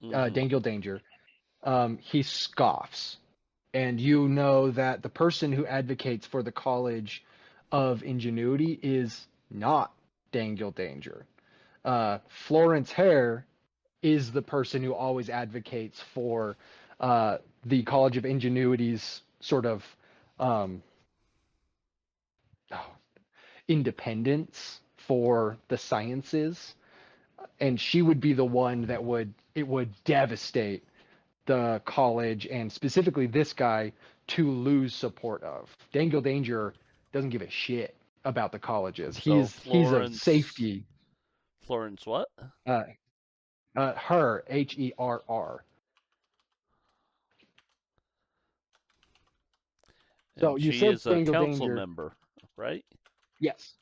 Dangule Danger. He scoffs, and you know that the person who advocates for the College of Ingenuity is not Dangule Danger. Florence Hare is the person who always advocates for the College of Ingenuity's sort of independence for the sciences, and she would be the one that would devastate the college and specifically this guy to lose support of. Dangle Danger doesn't give a shit about the colleges. So He's a Florence. safety. Florence what? Her Herr. So And you she said is a Dangle council Danger. member, right? Yes.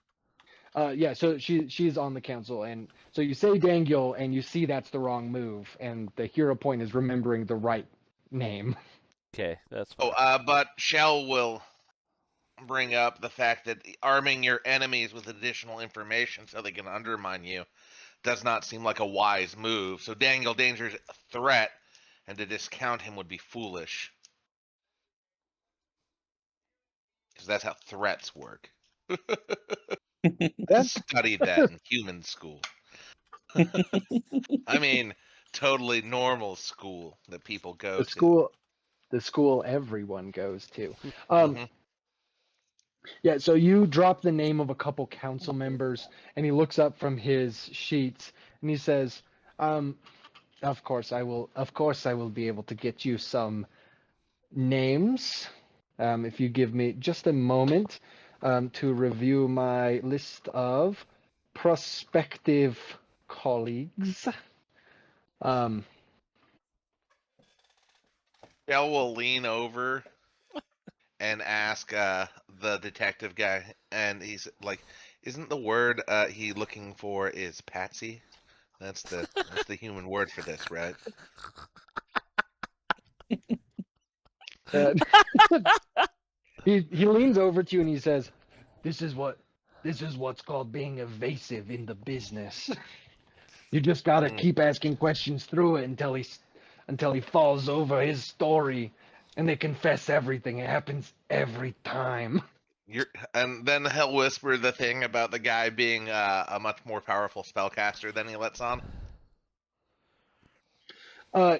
Yeah, so she's on the council, and so you say Dangle, and you see that's the wrong move, and the hero point is remembering the right name. Okay, that's fine. But Chel will bring up the fact that arming your enemies with additional information so they can undermine you does not seem like a wise move. So Dangle Danger's a threat, and to discount him would be foolish. Because that's how threats work. That's Studied that in human school. I mean, totally normal school that people go the to. school everyone goes to. Hmm. Yeah, so you drop the name of a couple council members, and he looks up from his sheets, and he says, "Of course I will. Of course I will be able to get you some names. If you give me just a moment to review my list of prospective colleagues." Um, Chel will lean over and ask the detective guy, and he's like, "Isn't the word he looking for is patsy? That's the human word for this, right?" uh, he leans over to you and he says, "This is what's called being evasive in the business. You just gotta Mm. keep asking questions through it until he falls over his story, and they confess everything. It happens every time." And then he'll whisper the thing about the guy being a much more powerful spellcaster than he lets on. Uh,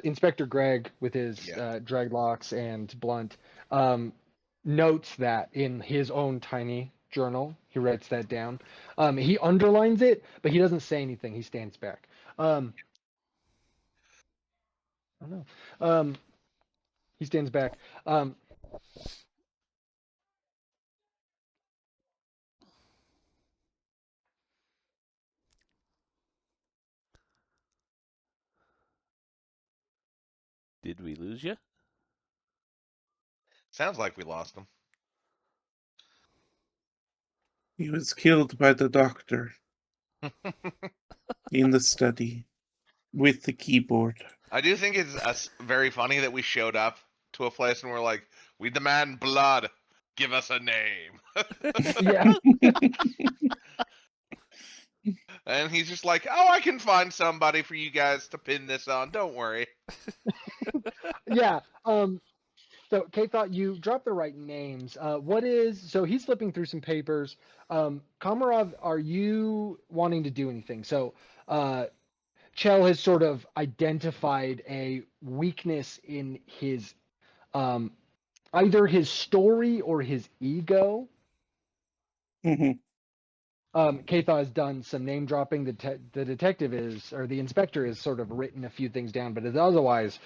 Inspector Greg, with his Yeah. dreadlocks and blunt, notes that in his own tiny journal. He writes that down. He underlines it, but he doesn't say anything. He stands back. I don't know. He stands back. Did we lose you? Sounds like we lost him. He was killed by the doctor in the study with the keyboard. I do think it's very funny that we showed up to a place and we're like, "We demand blood. Give us a name." Yeah. And he's just like, "Oh, I can find somebody for you guys to pin this on. Don't worry." Yeah. So Caytha, you dropped the right names. So he's flipping through some papers. Komarov, are you wanting to do anything? So Chel has sort of identified a weakness in his either his story or his ego. Mhm. Caytha has done some name dropping. The detective is, or the inspector has sort of written a few things down, but is otherwise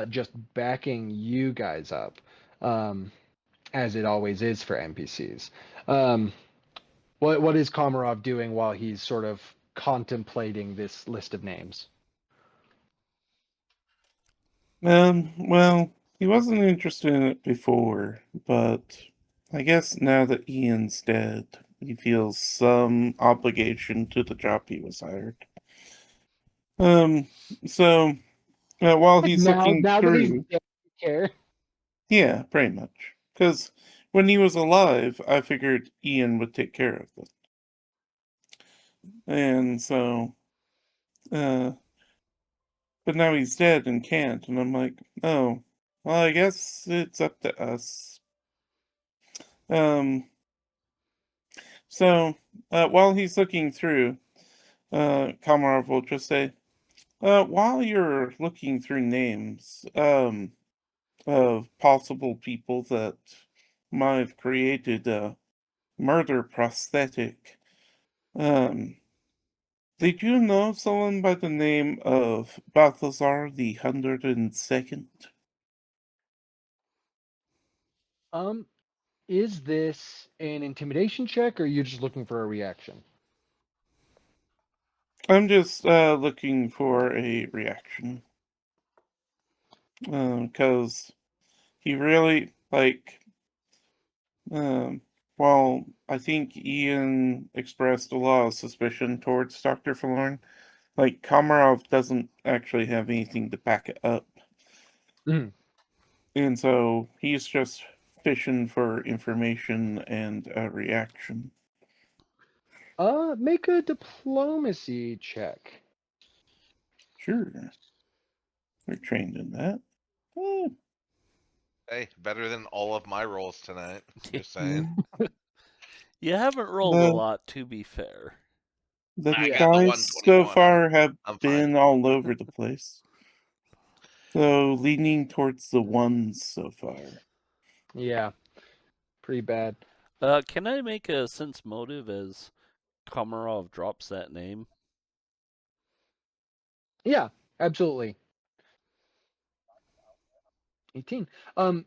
just backing you guys up, as it always is for NPCs. What is Komarov doing while he's sort of contemplating this list of names? Well, he wasn't interested in it before, but I guess now that Ian's dead, he feels some obligation to the job he was hired. Um, so while he's looking Now that he's through, dead, you care. yeah, pretty much, because when he was alive, I figured Ian would take care of it, and so, uh, but now he's dead and can't, and I'm like, oh, well, I guess it's up to us. Um, so while he's looking through, Komarov will just say, while you're looking through names, of possible people that might have created a murder prosthetic, um, Did you know someone by the name of Balthazar the 102nd? Is this an intimidation check, or are you just looking for a reaction? I'm just looking for a reaction. Because he really, while I think Ian expressed a lot of suspicion towards Dr. Forlorn, Komarov doesn't actually have anything to back it up. Mhm. And so he's just fishing for information and a reaction. Make a diplomacy check. Sure. We're trained in that. Hey, better than all of my rolls tonight. Just saying. You haven't rolled a The, lot, to be fair. the I Yeah. got the dice so 121. far have I'm fine. been all over the place. So leaning towards the ones so far. Yeah, pretty bad. Can I make a sense motive as Komarov drops that name? Yeah, absolutely. 18. Um,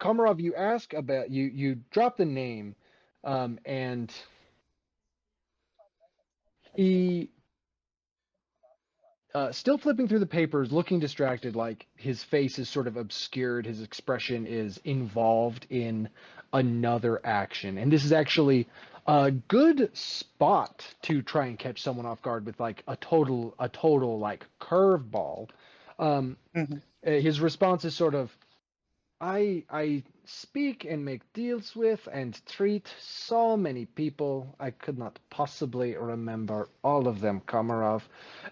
Komarov, you ask about you drop the name, and he still flipping through the papers, looking distracted, like his face is sort of obscured, his expression is involved in another action. And this is actually a good spot to try and catch someone off guard with like a total like curveball. Um, Mhm. his response is sort of, I speak and make deals with and treat so many people. I could not possibly remember all of them, Komarov.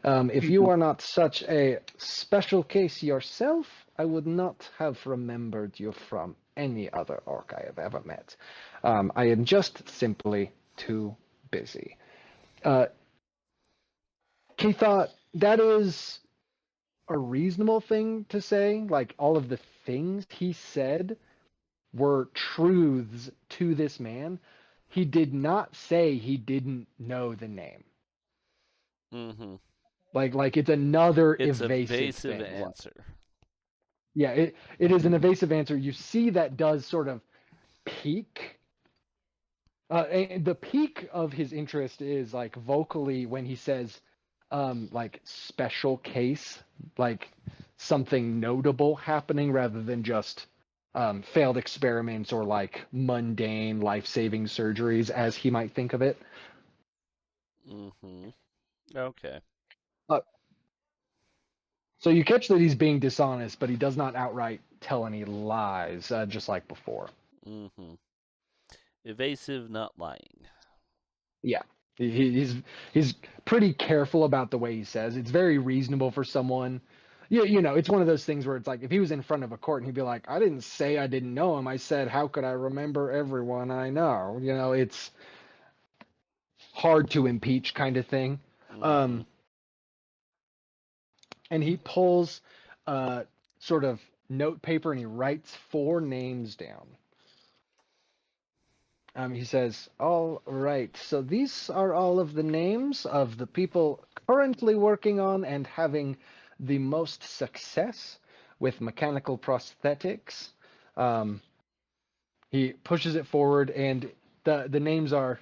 If you are not such a special case yourself, I would not have remembered you from any other orc I have ever met. I am just simply too busy. Caytha, that is a reasonable thing to say. Like all of the things he said were truths to this man. He did not say he didn't know the name. Mm-hmm. Like it's another It's a evasive evasive thing. answer. Yeah, it is an evasive answer. You see that does sort of peak. And the peak of his interest is like vocally when he says, like special case, like something notable happening rather than just failed experiments or like mundane life-saving surgeries as he might think of it. Mm-hmm. Okay. Uh, so you catch that he's being dishonest, but he does not outright tell any lies, just like before. Mm-hmm. Evasive, not lying. Yeah, he's pretty careful about the way he says. It's very reasonable for someone. You know, it's one of those things where it's like if he was in front of a court and he'd be like, "I didn't say I didn't know him. I said, how could I remember everyone I know?" You know, it's hard to impeach kind of thing. Mm-hmm. Um, and he pulls sort of note paper and he writes four names down. He says, "All right, so these are all of the names of the people currently working on and having the most success with mechanical prosthetics." Um, he pushes it forward, and the names are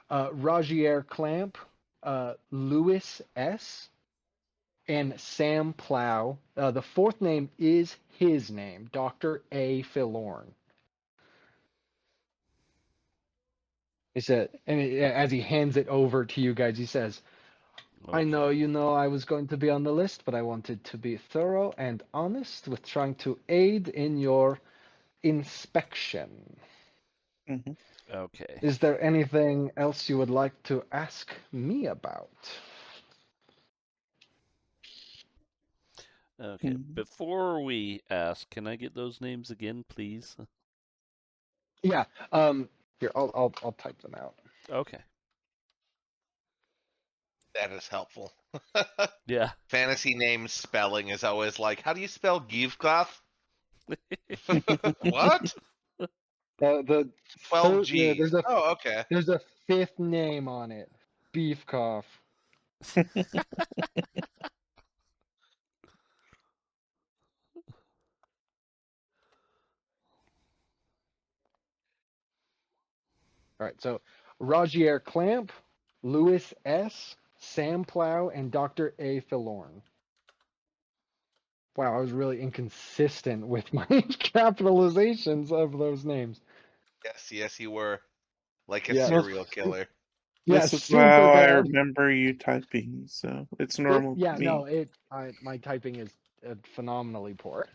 Rajier Clamp, Louis S., and Sam Plow. The fourth name is his name, Dr. A. Philorn. He said, and as he hands it over to you guys, he says, "I know Okay. you know I was going to be on the list, but I wanted to be thorough and honest with trying to aid in your inspection. Mhm. Okay. Is there anything else you would like to ask me about?" Okay. Mhm. Before we ask, can I get those names again, please? Yeah. Here, I'll type them out. Okay. That is helpful. Yeah. Fantasy name spelling is always like, how do you spell Givgoth? What? The 12 third, G's. Oh, okay. there's a fifth name on it. Beef cough. All right, so Rogier Clamp, Louis S., Sam Plow, and Dr. A. Philorn. Wow, I was really inconsistent with my capitalizations of those names. Yes, you were. Like a Yeah. serial killer. Yeah, This is super how I bad. remember you typing, so it's normal Yeah, to me. no, my typing is phenomenally poor.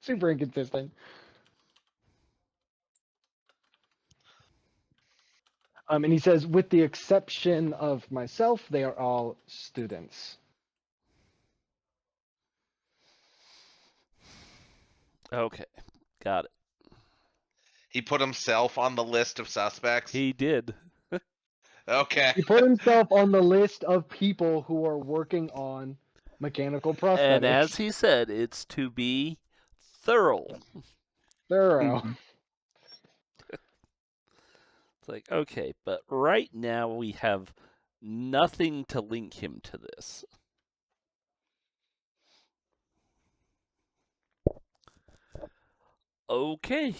Super inconsistent. And he says, with the exception of myself, they are all students. Okay, got it. He put himself on the list of suspects. He did. Okay. He put himself on the list of people who are working on mechanical prosthetics. And as he said, it's to be thorough. Thorough. Mhm. It's like, okay, but right now we have nothing to link him to this. Okay.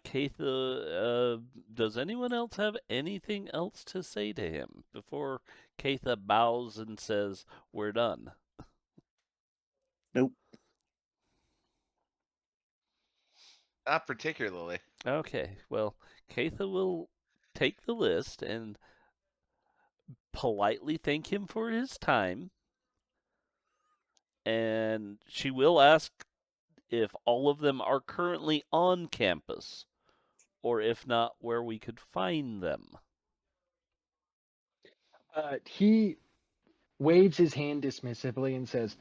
Caytha, does anyone else have anything else to say to him before Caytha bows and says, we're done? Nope. Not particularly. Okay, well, Caytha will take the list and politely thank him for his time. And she will ask if all of them are currently on campus, or if not, where we could find them. He waves his hand dismissively and says,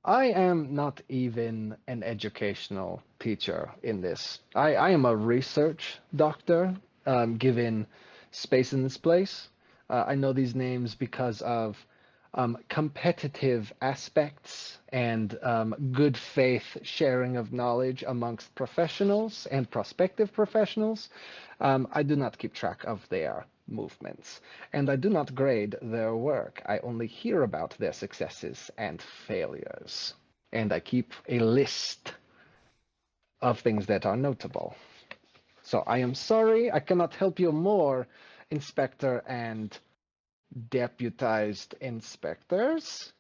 I am not even an educational teacher in this. I am a research doctor, given space in this place. I know these names because of competitive aspects and good faith sharing of knowledge amongst professionals and prospective professionals. I do not keep track of their movements, and I do not grade their work. I only hear about their successes and failures, and I keep a list of things that are notable. So I am sorry, I cannot help you more, Inspector and deputized inspectors.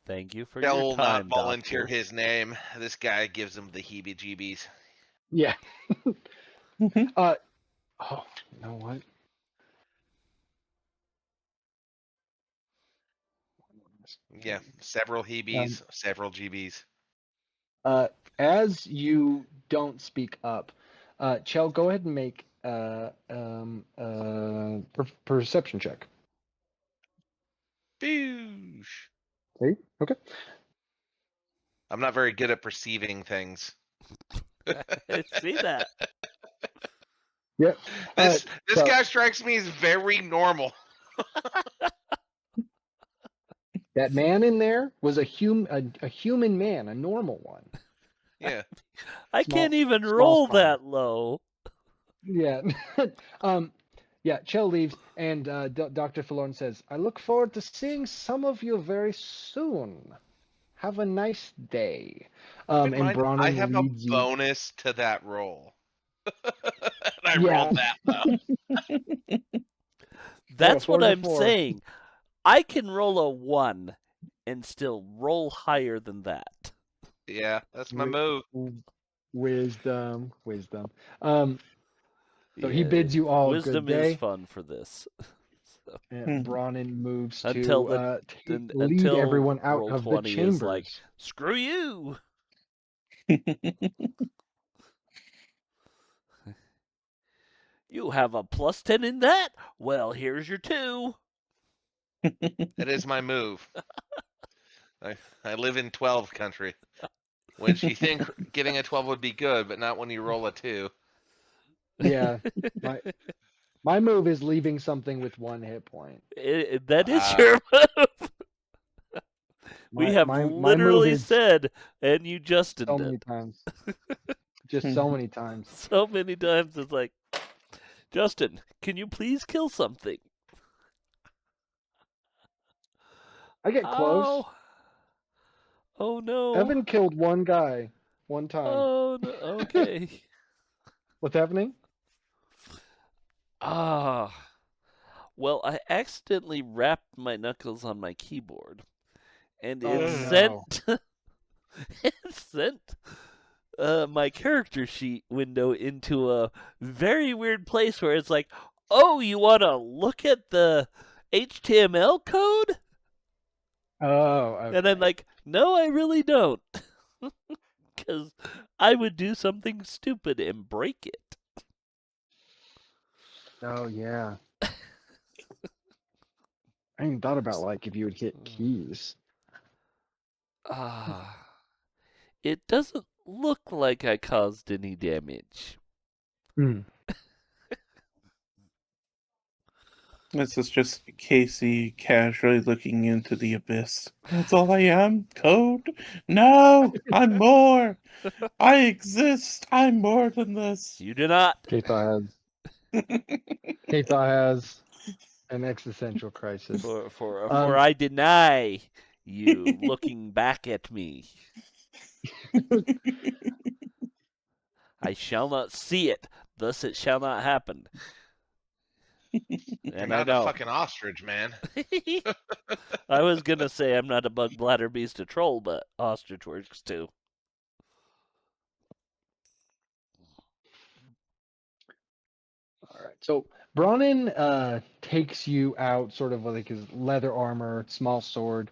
Thank you for Chel your will not time, volunteer Doctor. his name. This guy gives him the heebie-jeebies. Yeah. Mhm. Oh, you know what? Yeah, several Um, heebies, several GBs. as you don't speak up, Chel, go ahead and make perception check. Boosh. Okay. I'm not very good at perceiving things. I see that. Yep. This So guy strikes me as very normal. that man in there was a human man, a normal one. Yeah. I Small can't even small roll fry. that low. Yeah. Yeah, Chell leaves, and Dr. Falorn says, I look forward to seeing some of you very soon. Have a nice day. Keep in And mind, I Bronnon have a leads you. bonus to that roll. And I Yeah, rolled that low. That's what 4 to I'm 4. saying. I can roll a 1 and still roll higher than that. Yeah, that's my Wi- move. Wisdom. Um, so he Yeah, bids you all good wisdom is day. fun for this. So, And Mhm. Bronnon moves until to the lead until everyone out roll of the 20 is like, chambers. screw you. You have a plus 10 in that? Well, here's your 2. That is my move. I live in 12 country, which you think getting a 12 would be good, but not when you roll a 2. Yeah, my My move is leaving something with 1 hit point. That is your move. We have My move literally is said, and you Justin so it many times. Just so many times. so many times. It's like, Justin, can you please kill something? I get close. Oh no. Evan killed 1 guy 1 time. Oh no. Okay. What's happening? Ah. Well, I accidentally wrapped my knuckles on my keyboard, and it Oh sent no. it sent my character sheet window into a very weird place where it's like, oh, you want to look at the HTML code? Oh, okay. And I'm like, no, I really don't. Because I would do something stupid and break it. Oh yeah. I hadn't thought about like if you would hit keys. Ah. It doesn't look like I caused any damage. Hmm. This is just Casey casually looking into the abyss. That's all I am? Code? No! I'm more! I exist! I'm more than this! You do not. Caytha has an existential crisis. For I deny you looking back at me. I shall not see it, thus it shall not happen. You're And I not a know. fucking ostrich, man. I was gonna say I'm not a bug, bladder, beast, a troll, but ostrich works too. All right. So Bronin takes you out, sort of like his leather armor, small sword,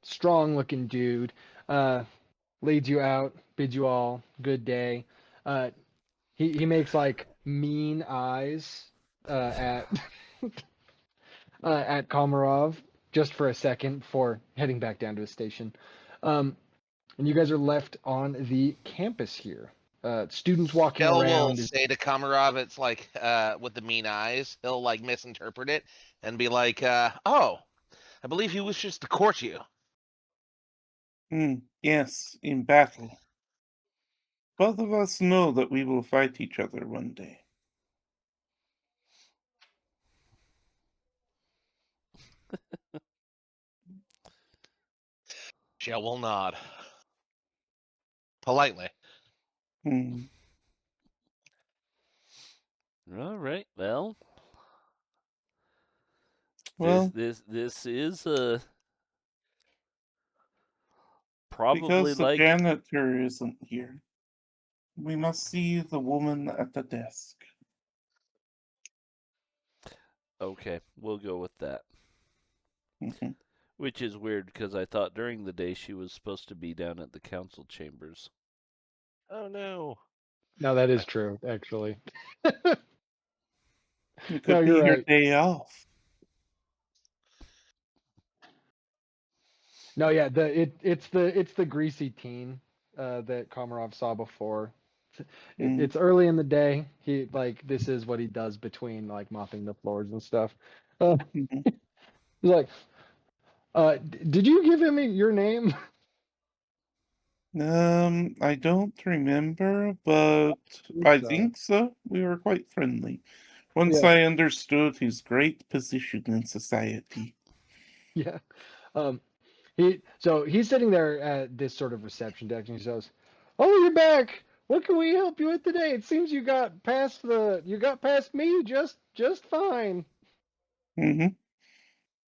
strong looking dude. Leads you out, bids you all good day. He makes like mean eyes at at Komarov just for a second before heading back down to his station. And you guys are left on the campus here. Students walking Chel will around. say to Komarov, it's like, with the mean eyes, he'll like misinterpret it and be like, oh, I believe he wishes to court you. Yes, in battle. Both of us know that we will fight each other one day. Chel will nod. Politely. Hmm. All right. Well, Well, this is probably because the like, janitor isn't here, we must see the woman at the desk. okay, we'll go with that. Mhm. Which is weird because I thought during the day she was supposed to be down at the council chambers. Oh no. No, that is true, actually. It No, could be you're your right. day off. No, yeah, it's the greasy teen that Komarov saw before. Mm. It's early in the day. He like this is what he does between like mopping the floors and stuff. Mhm. He's like, did you give him your name? I don't remember, but I So, think so. We were quite friendly. Once yeah, I understood his great position in society. yeah. Um, he's sitting there at this sort of reception desk, and he says, "Oh, you're back. What can we help you with today? It seems you got past me just fine." Hmm.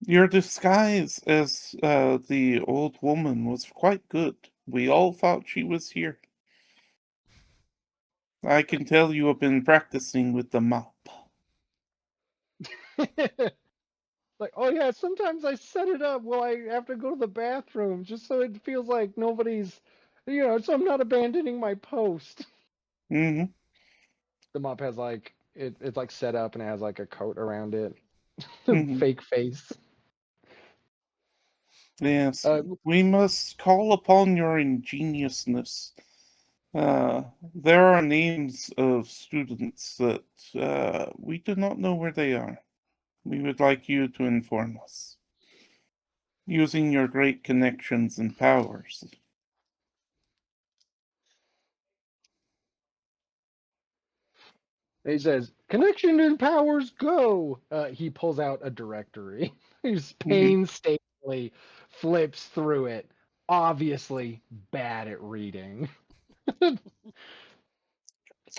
Your disguise as the old woman was quite good. We all thought she was here. I can tell you have been practicing with the mop. Like, oh yeah, sometimes I set it up while I have to go to the bathroom just so it feels like nobody's, so I'm not abandoning my post. Hmm. The mop has like it's like set up and it has like a coat around it. Hmm. Fake face. Yes, Uh, we must call upon your ingeniousness There are names of students that we do not know where they are. We would like you to inform us, using your great connections and powers. He says, "Connection and powers go." He pulls out a directory. He just painstakingly flips through it. Obviously bad at reading.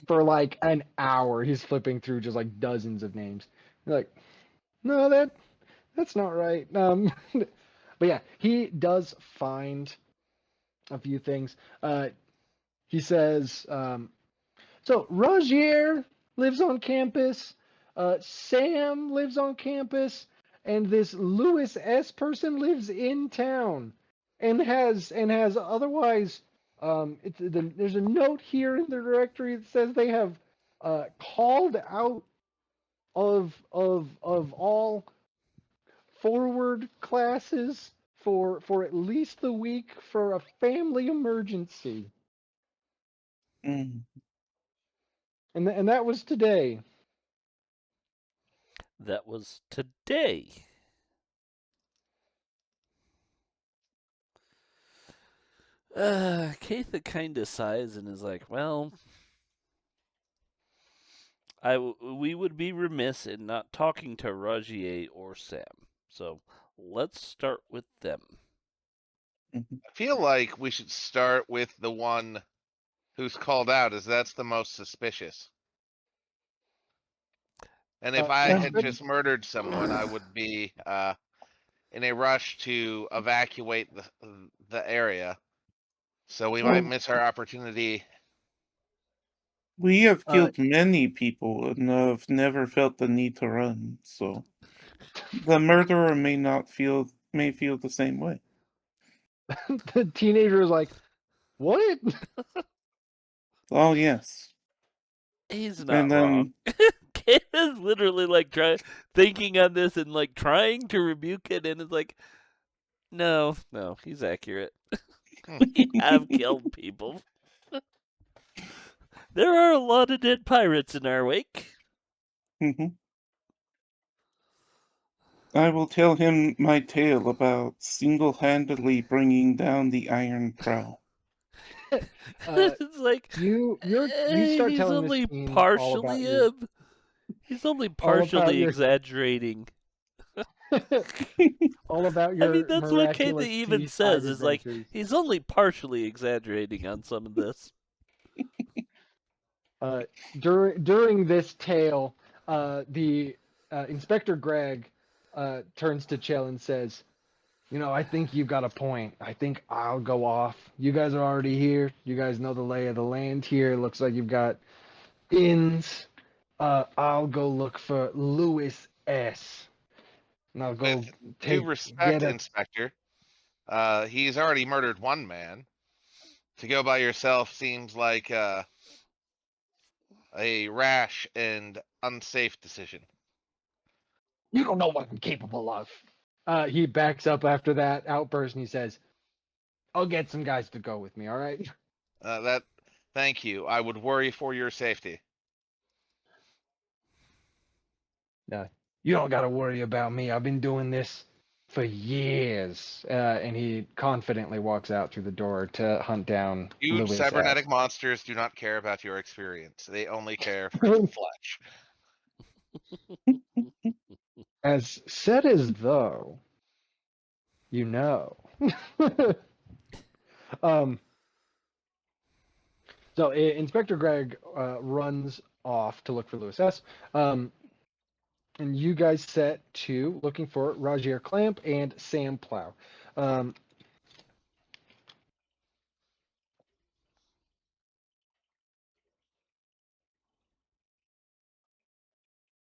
For like an hour, he's flipping through just like dozens of names. You're like, no, that's not right. But yeah, he does find a few things. He says, so Rogier lives on campus, Sam lives on campus, and this Lewis S person lives in town, and has otherwise. There's a note here in the directory that says they have called out of all forward classes for at least the week for a family emergency, Mm. and that was today. That was today. Caytha kind of sighs and is like, well, we would be remiss in not talking to Rajier or Sam. So let's start with them. Mhm. I feel like we should start with the one who's called out, as that's the most suspicious. And if I had Inspector, just murdered someone, I would be in a rush to evacuate the area. So we might well, miss our opportunity. We have uh, killed many people and have never felt the need to run, so the murderer may feel the same way. the teenager is like, "What?" Oh yes. He's And not wrong. then Caytha's literally like thinking on this and like trying to rebuke it, and is like, no, he's accurate. We have killed people. There are a lot of dead pirates in our wake. Mhm. I will tell him my tale about single-handedly bringing down the Iron Prow. It's like You start he's telling this only scene partially he's only all about partially your exaggerating. all about I mean, your that's what Caytha miraculous even seaside says, is like adventures. he's only partially exaggerating on some of this. Uh, during this tale, the Inspector Greg turns to Chel and says, "You know, I think you've got a point. I think I'll go off. You guys are already here. You guys know the lay of the land here. Looks like you've got inns. I'll go look for Lewis S. And I'll With go due get respect, a." Inspector, he's already murdered one man. To go by yourself seems like a rash and unsafe decision. You don't know what I'm capable of. He backs up after that outburst and he says, "I'll get some guys to go with me. All right." That, thank you. I would worry for your safety. Uh, you don't got to worry about me. I've been doing this for years. And he confidently walks out through the door to hunt down Huge Louis S. cybernetic monsters do not care about your experience. They only care for the flesh. As said as though you know. um, so Inspector Greg runs off to look for Louis S. And you guys set to looking for Rogier Clamp and Sam Plow. Um,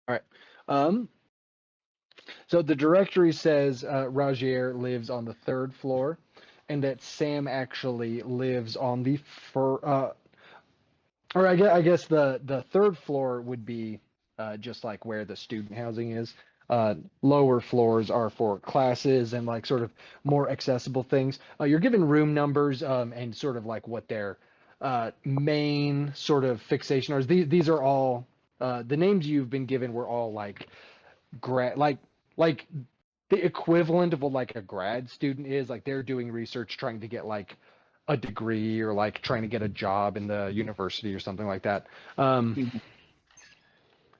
all right. So the directory says Rogier lives on the third floor, and that Sam actually lives on the or I guess the third floor would be just like where the student housing is. Lower floors are for classes and like sort of more accessible things. You're given room numbers and sort of like what their main sort of fixation, or these are all the names you've been given were all like like the equivalent of what like a grad student is. Like they're doing research, trying to get like a degree or like trying to get a job in the university or something like that.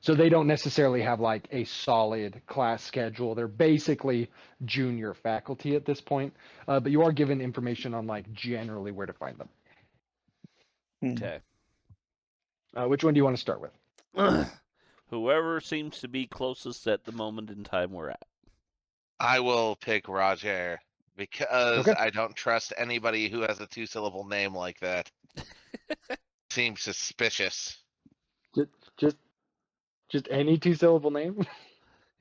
So they don't necessarily have like a solid class schedule. They're basically junior faculty at this point, but you are given information on like generally where to find them. Okay. Which one do you want to start with? Whoever seems to be closest at the moment in time we're at. I will pick Roger because Okay. I don't trust anybody who has a 2-syllable name like that. Seems suspicious. Just any 2-syllable name.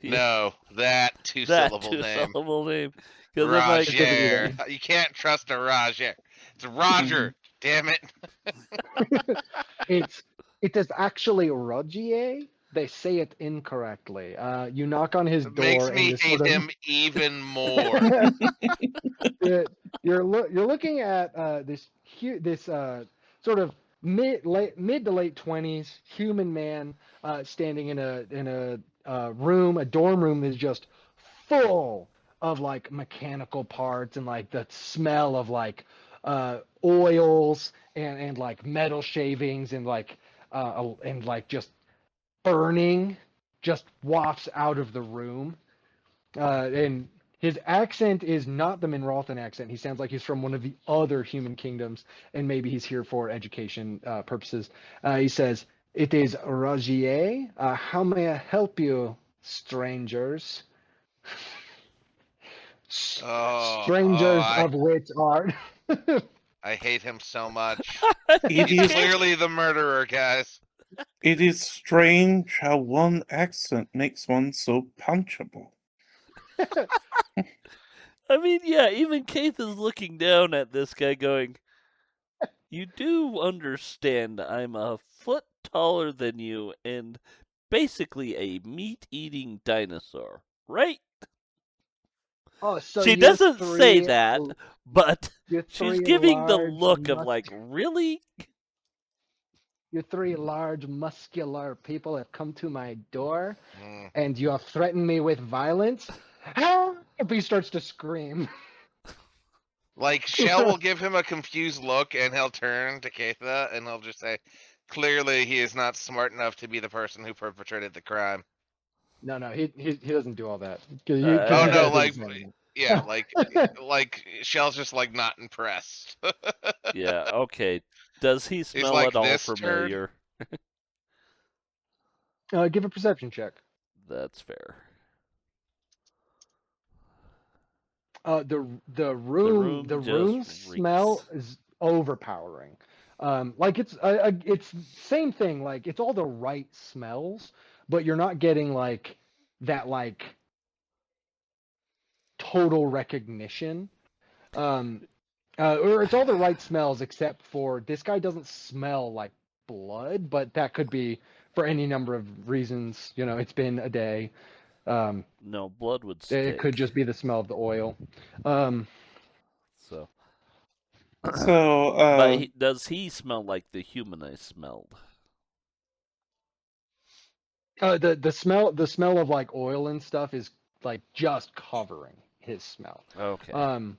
No, that That 2-syllable name. two-syllable name. Because I'm like, Roger. You can't trust a Roger. It's Roger. Damn it. It is actually Rogier. They say it incorrectly. You knock on his It door makes and me this hate sort of him even more. you're looking at this sort of mid to late 20s human man standing in a room, a dorm room that's just full of like mechanical parts and like the smell of like oils and like metal shavings and like just burning just wafts out of the room. And his accent is not the Minrothan accent. He sounds like he's from one of the other human kingdoms, and maybe he's here for education purposes. He says, "It is Rajier. How may I help you, strangers?" Strangers I of which are. hate him so much. It He's is clearly the murderer, guys. it is strange how one accent makes one so punchable. I mean, yeah, even Caytha's looking down at this guy going, you do understand I'm a foot taller than you and basically a meat-eating dinosaur, right? Oh, so She you doesn't say three, that, but you she's three giving the large look of like, really? you three large muscular people have come to my door, Mm. and you have threatened me with violence. Help! He starts to scream. Like, Chel will give him a confused look and he'll turn to Caytha and he'll just say, clearly he is not smart enough to be the person who perpetrated the crime. No, he doesn't do all that. Oh You no, guys like, didn't say yeah, anything. like Chel's just like not impressed. Yeah, okay. Does he He's smell like, at all this turd? familiar? Give a perception check. That's fair. The room room just smell reeks. is overpowering. Like it's same thing. Like it's all the right smells, but you're not getting like that like total recognition. Or it's all the right smells except for this guy doesn't smell like blood, but that could be for any number of reasons. You know, it's been a day. Um, No, blood would it could stink. just be the smell of the oil. Um, So, So, but does he smell like the human I smelled? the smell of like oil and stuff is like just covering his smell. Okay. Um,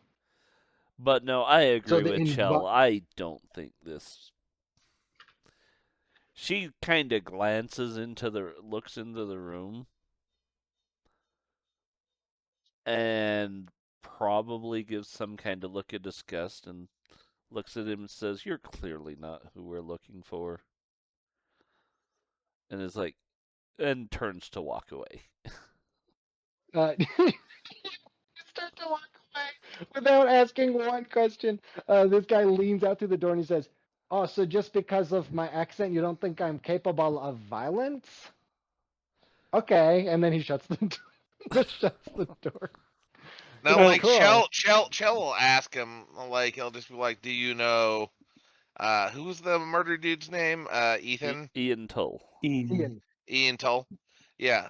But no, I so agree the with Chel. I don't think this. She kind of looks into the room, and probably gives some kind of look of disgust and looks at him and says, "You're clearly not who we're looking for." And is like, and turns to walk away. start to walk away without asking one question. This guy leans out through the door and he says, "Oh, so just because of my accent, you don't think I'm capable of violence?" Okay, and then he shuts the door. Shuts the door. No, Like, like cool. Chel will ask him, like he'll just be like, do you know who's the murder dude's name? Ethan? Ian Thull. Ian. Ian Tull? Yeah.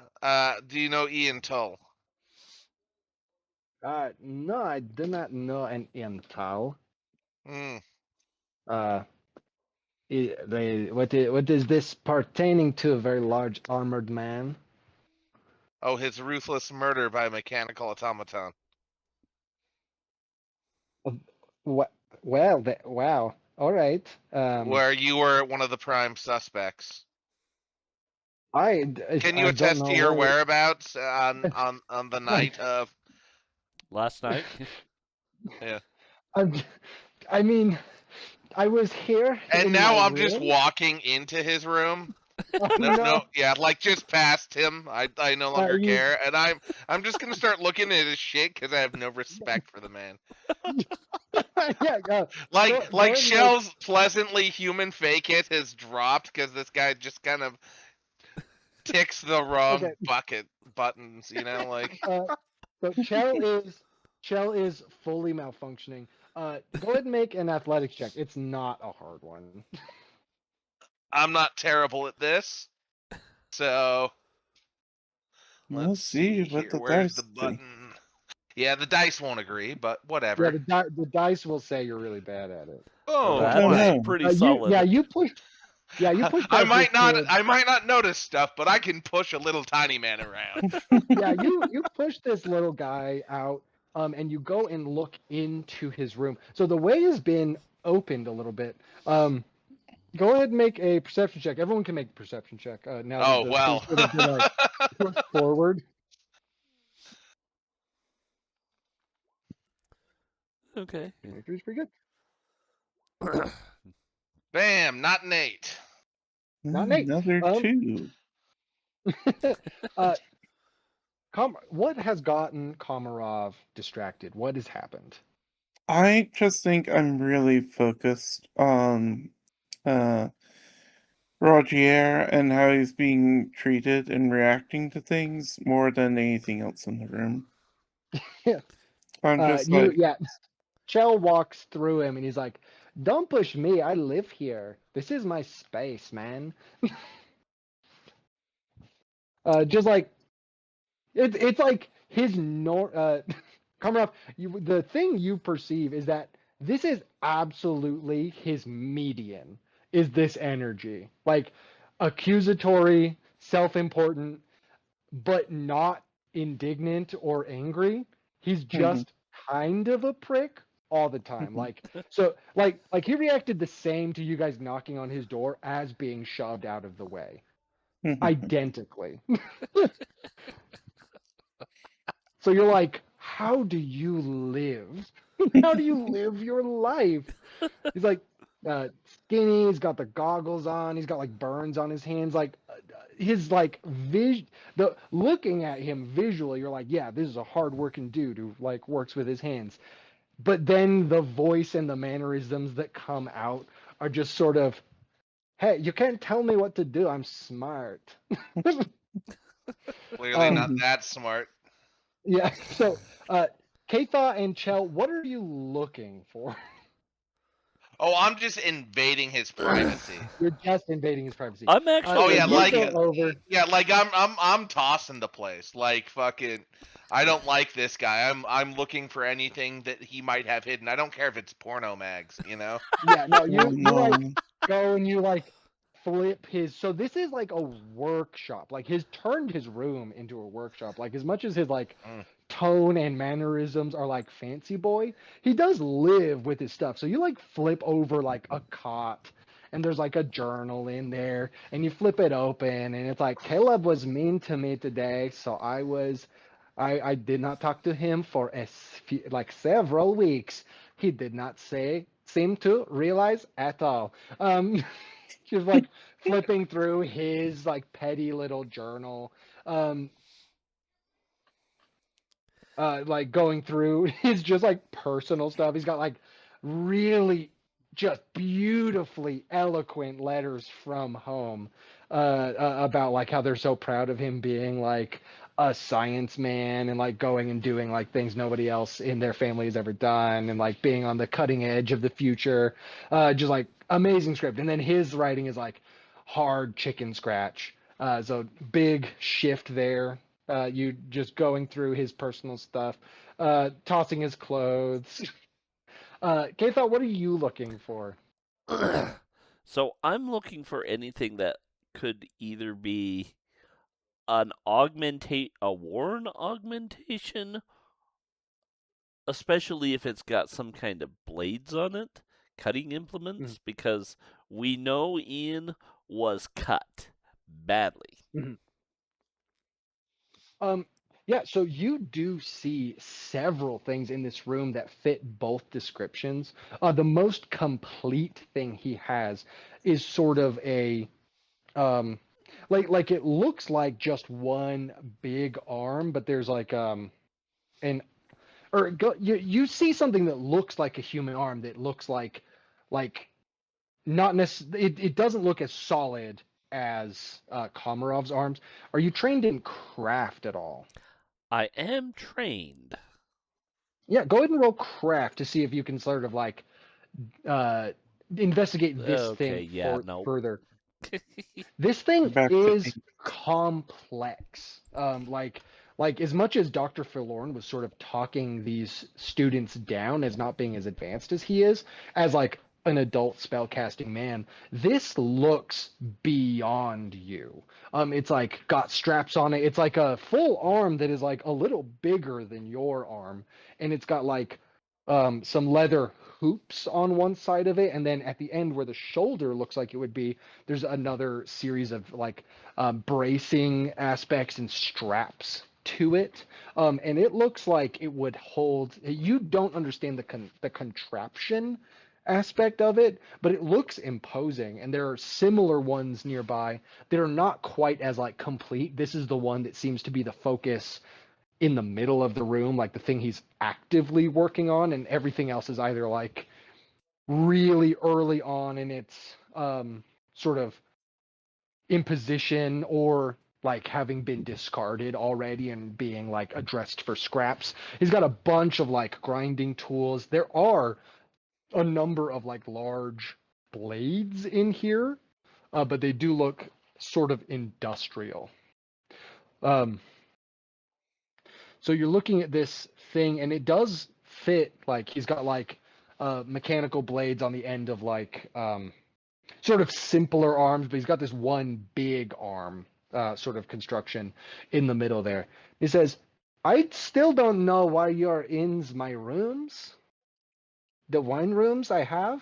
Do you know Ian Tull? No, I do not know an Ian Thull. Hmm. Uh, What is this pertaining to? A very large armored man. Oh, his ruthless murder by a mechanical automaton. What? Well, wow. All right. Where you were one of the prime suspects. Can you I don't attest to know your where. whereabouts on the night of? Last night. Yeah. I mean, I was here And in my now I'm just room. walking into his room. Oh, No, yeah, like just past him. I no longer you, care, and I'm just gonna start looking at his shit because I have no respect for the man. yeah, Like go like and make Chel's pleasantly human fake it has dropped because this guy just kind of ticks the wrong okay. buttons, like. So Chel is fully malfunctioning. Go ahead and make an athletics check. It's not a hard one. I'm not terrible at this, so We'll let's see see what here. the Where's the dice say. button? Yeah, the dice won't agree, but Yeah, whatever. the dice will say you're really bad at it. Oh, I don't That's why? know. pretty solid. You push. Yeah, you push I past this might not kid. I might not notice stuff, but I can push a little tiny man around. Yeah, you push this little guy out, and you go and look into his room. So the way has been opened a little bit. Go ahead and make a perception check. Everyone can make a perception check. Now that Oh the thing's well. sort of been like pushed forward. Okay. 23 is pretty Bam, not an 8. Not Nate. Another Um, 2. uh, what has gotten Komarov distracted? What has happened? I just think I'm really focused on Rogier and how he's being treated and reacting to things more than anything else in the room. Yeah. I'm just like, Chel walks through him and he's like, "Don't push me. I live here. This is my space, man." Just like it's like his Komarov, the thing you perceive is that this is absolutely his median. Is this energy like accusatory, self-important, but not indignant or angry? He's mhm, just kind of a prick all the time. Like he reacted the same to you guys knocking on his door as being shoved out of the way. mhm, Identically. So you're like, how do you live? How do you live your life? He's like skinny. He's got the goggles on. He's got like burns on his hands. Like his like the looking at him visually, you're like, yeah, this is a hardworking dude who like works with his hands. But then the voice and the mannerisms that come out are just sort of, hey, you can't tell me what to do. I'm smart. Clearly um, not mhm. that smart. yeah. So, Caytha and Chel, what are you looking for? Oh, I'm just invading his privacy. You're just invading his privacy. I'm Oh actually So yeah, you like go looking. over. yeah, like I'm tossing the place. Like fucking I don't like this guy. I'm looking for anything that he might have hidden. I don't care if it's porno mags. Yeah, no, Oh you like no. go and you like flip his. So this is like a workshop. Like his turned his room into a workshop. Like as much as his like Mm. tone and mannerisms are like fancy boy, he does live with his stuff. So you like flip over like a cot and there's like a journal in there and you flip it open and it's like Caleb was mean to me today, so I did not talk to him for like several weeks. He did not seem to realize at all. Just like flipping through his like petty little journal. Um, like going through his just like personal stuff. He's got like really just beautifully eloquent letters from home about like how they're so proud of him being like a science man and like going and doing like things nobody else in their family has ever done and like being on the cutting edge of the future. Just like amazing script. And then his writing is like hard chicken scratch. So big shift there. You just going through his personal stuff, tossing his clothes. Caytha, what are you looking for? So I'm looking for anything that could either be a worn augmentation, especially if it's got some kind of blades on it, cutting implements, because we know Ian was cut badly. Mhm. Yeah, so you do see several things in this room that fit both descriptions. The most complete thing he has is sort of a like it looks like just one big arm, but there's like an you see something that looks like a human arm that looks like not necessarily it doesn't look as solid as Komarov's arms. Are you trained in craft at all? I am trained. Yeah, go ahead and roll craft to see if you can sort of like uh, investigate this Okay, thing yeah, no. further. This thing Back to is eight. complex. Like as much as Dr. Forlorn was sort of talking these students down as not being as advanced as he is, as like an adult spellcasting man, this looks beyond you. It's like got straps on it. It's like a full arm that is like a little bigger than your arm, and it's got like some leather hoops on one side of it, and then at the end where the shoulder looks like it would be, there's another series of like bracing aspects and straps to it, and it looks like it would hold. You don't understand the contraption aspect of it, but it looks imposing, and there are similar ones nearby that are not quite as like complete. This is the one that seems to be the focus in the middle of the room, like the thing he's actively working on, and everything else is either like really early on in its sort of imposition or like having been discarded already and being like addressed for scraps. He's got a bunch of like grinding tools. There are a number of like large blades in here, but they do look sort of industrial. Um, so you're looking at this thing, and it does fit. Like he's got like mechanical blades on the end of like sort of simpler arms, but he's got this one big arm sort of construction in the middle there. He says, "I still don't know why you're in my rooms, the wine rooms I have.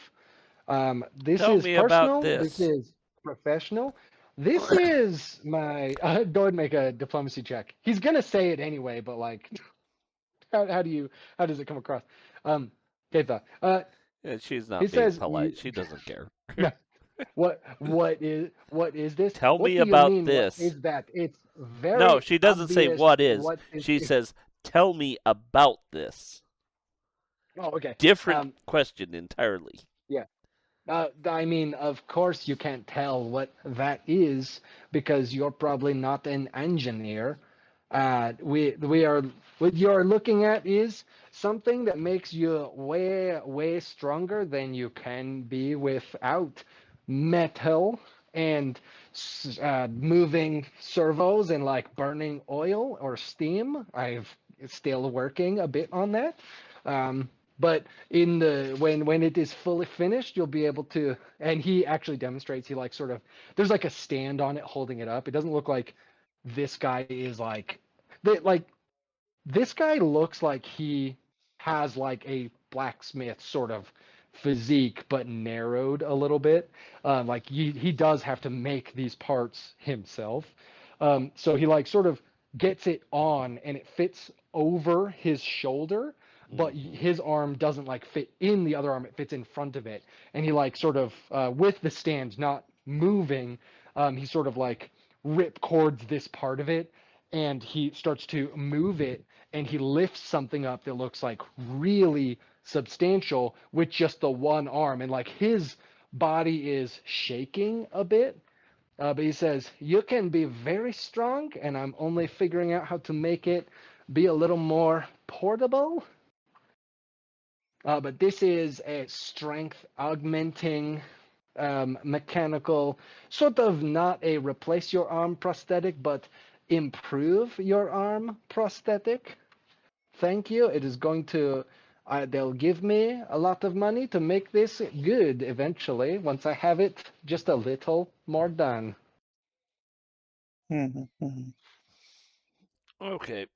This Tell is me about personal. This this. is professional. This is my." Go ahead and make a diplomacy check. He's gonna say it anyway, but like, how does it come across? Caytha, Yeah, she's he not being says, you, polite. She doesn't care. no, what is this? Tell What me do you about mean? What this. is that? It's No, very she doesn't say obvious what is. what this She is. says, tell me about this. Oh, okay. Different question entirely. Yeah. I mean, of course you can't tell what that is because you're probably not an engineer. We are what you're looking at is something that makes you way stronger than you can be without metal and moving servos and like burning oil or steam. I've still working a bit on that. But in the when it is fully finished, you'll be able to. And he actually demonstrates. He like sort of there's like a stand on it holding it up. It doesn't look like this guy is like this guy looks like he has like a blacksmith sort of physique, but narrowed a little bit. Like he does have to make these parts himself. So he like sort of gets it on, and it fits over his shoulder, but Mm-hmm. his arm doesn't like fit in the other arm. It fits in front of it, and he like sort of with the stand not moving, he sort of like rip cords this part of it, and he starts to move it, and he lifts something up that looks like really substantial with just the one arm, and like his body is shaking a bit, but he says you can be very strong, and I'm only figuring out how to make it be a little more portable. But this is a strength augmenting mechanical, sort of not a replace your arm prosthetic, but improve your arm prosthetic. Thank you. It is going to they'll give me a lot of money to make this good eventually, once I have it just a little more done. Mhm, mhm. Okay.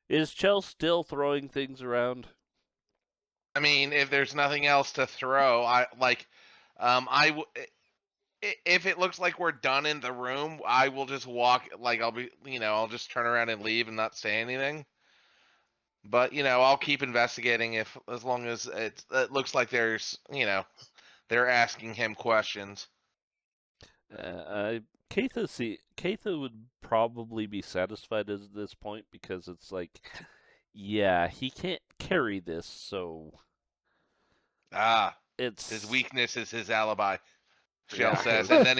Is Chel still throwing things around? I mean, if there's nothing else to throw, if it looks like we're done in the room, I will just walk. Like I'll just turn around and leave and not say anything. But I'll keep investigating as long as it looks like they're asking him questions. Caytha would probably be satisfied at this point because it's like, yeah, he can't carry this, so Ah, his it's weakness is his alibi. Chel yeah. says, 'Cause and then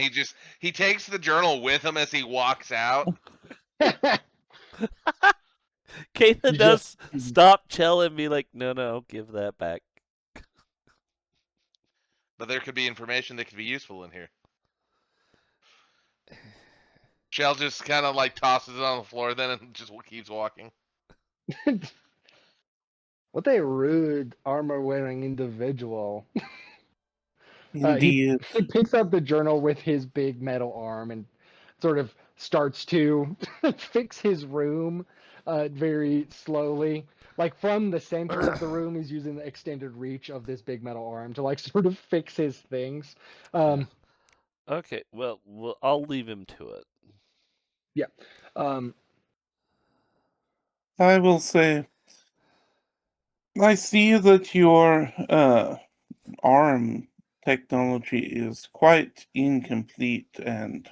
he takes the journal with him as he walks out. Caytha You just does stop Chel and be like, no, give that back. But there could be information that could be useful in here. Chel just kind of like tosses it on the floor then and just keeps walking. what a rude armor-wearing individual. He Indeed. he picks up the journal with his big metal arm and sort of starts to fix his room very slowly. Like from the center of the room, he's using the extended reach of this big metal arm to like sort of fix his things. Yeah. Okay, well, I'll leave him to it. Yeah. Um, I will say, I see that your ARM technology is quite incomplete and,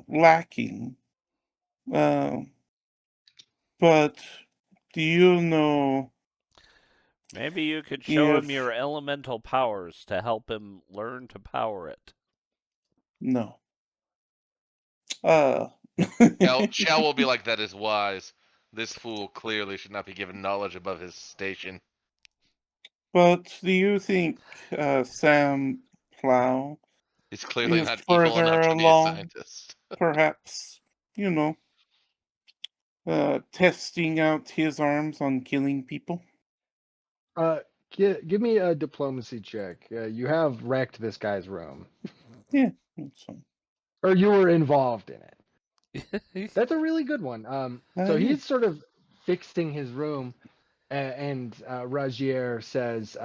lacking. Uh, but do you know Maybe you could show him if... your elemental powers to help him learn to power it. No. Uh, Chel will be like, that is wise. This fool clearly should not be given knowledge above his station. but do you think Sam Plow He's clearly is not evil further enough to be a along? scientist. Perhaps, testing out his arms on killing people? uh, give me a diplomacy check. You have wrecked this guy's room, Yeah, that's fine. or you were involved in it. That's a really good one. So Yeah. he's sort of fixing his room, and Rajier says,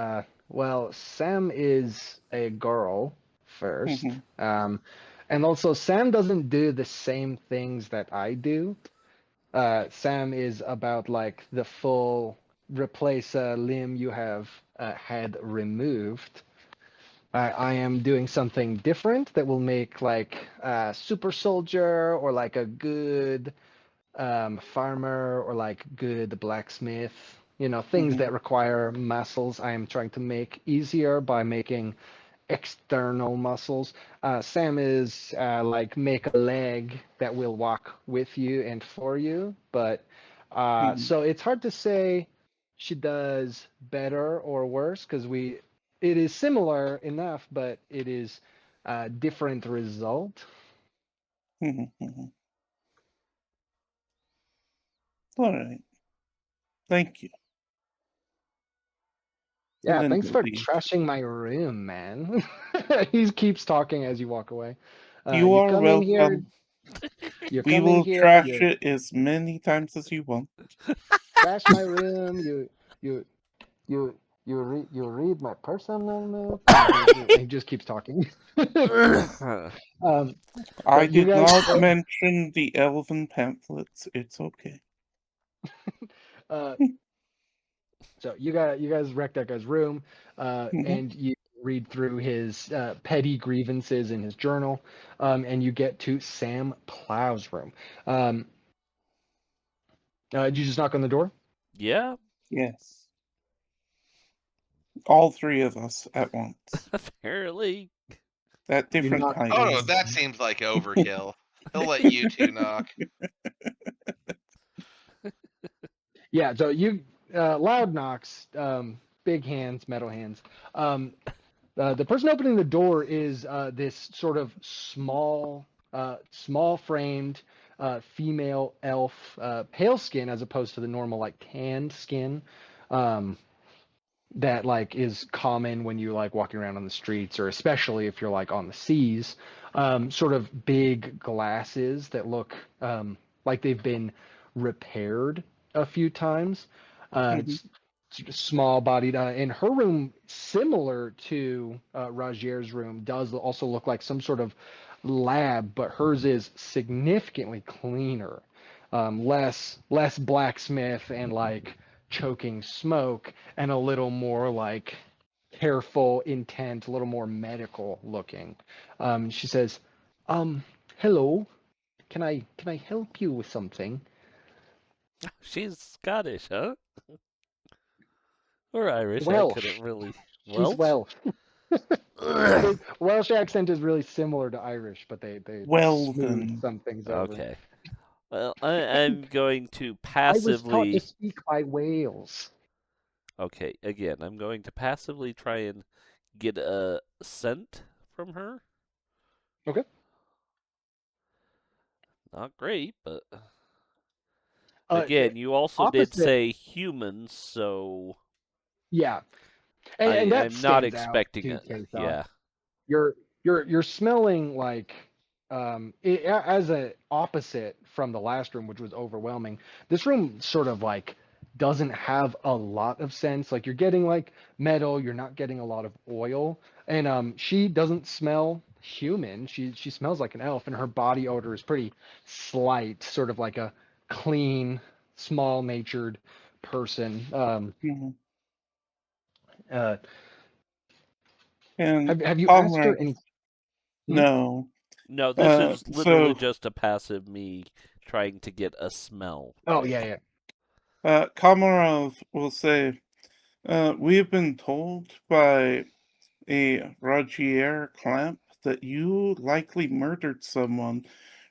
"Well, Sam is a girl first, Mhm, and also Sam doesn't do the same things that I do. Sam is about like the full replace a limb you have had removed. I am doing something different that will make like a super soldier or like a good farmer or like good blacksmith. Things mhm, that require muscles. I am trying to make easier by making external muscles. Sam is like make a leg that will walk with you and for you, but mhm, so it's hard to say she does better or worse because it is similar enough, but it is a different result. mhm, mhm. All right. Thank you. And Yeah, then thanks we'll for leave. trashing my room, man. He keeps talking as you walk away. You You are come in here. welcome. You We come in will here. trash You it as many times as you want. trash my room. You you you read my personal notes. He just keeps talking. um, so I you did guys, not mention the elven pamphlets. It's okay. uh, so you guys wreck that guy's room, Mhm. and you read through his petty grievances in his journal, and you get to Sam Plow's room. Did you just knock on the door? Yeah, Yes. All three of us at once. apparently. At You different knock. Oh no, times. that seems like overkill. He'll let you two knock. Yeah. So you loud knocks, big hands, metal hands. Um, the person opening the door is this sort of small framed, female elf, pale skin as opposed to the normal like tanned skin. Um, that like is common when you like walking around on the streets or especially if you're like on the seas. Sort of big glasses that look like they've been repaired a few times. Mhm. It's small bodied, and her room, similar to Rajier's room, does also look like some sort of lab, but hers is significantly cleaner. Less blacksmith and like choking smoke, and a little more like careful, intent, a little more medical looking. She says, hello, can I help you with something?" She's Scottish, huh? Or Irish? I couldn't Welsh. really. She's Welsh? Welsh. Welsh accent is really similar to Irish, but they Well smooth then. some things over. Okay. Well, I'm going to I was taught to passively. speak by whales. Okay, again, I'm going to passively try and get a scent from her. Okay. Not great, but The again, you also did opposite, say humans, so yeah, and that I'm not stands out expecting too, it. Caytha. Yeah. You're smelling like as a opposite from the last room, which was overwhelming. This room sort of like doesn't have a lot of scents. Like you're getting like metal, you're not getting a lot of oil, and she doesn't smell human. She smells like an elf, and her body odor is pretty slight, sort of like a clean, small natured person. Mhm. Uh, And have you asked her Comrade, any? Hmm? no. No, this is literally So, just a passive me trying to get a smell Oh right. yeah, yeah. Komarov will say, we have been told by a Rogier clamp that you likely murdered someone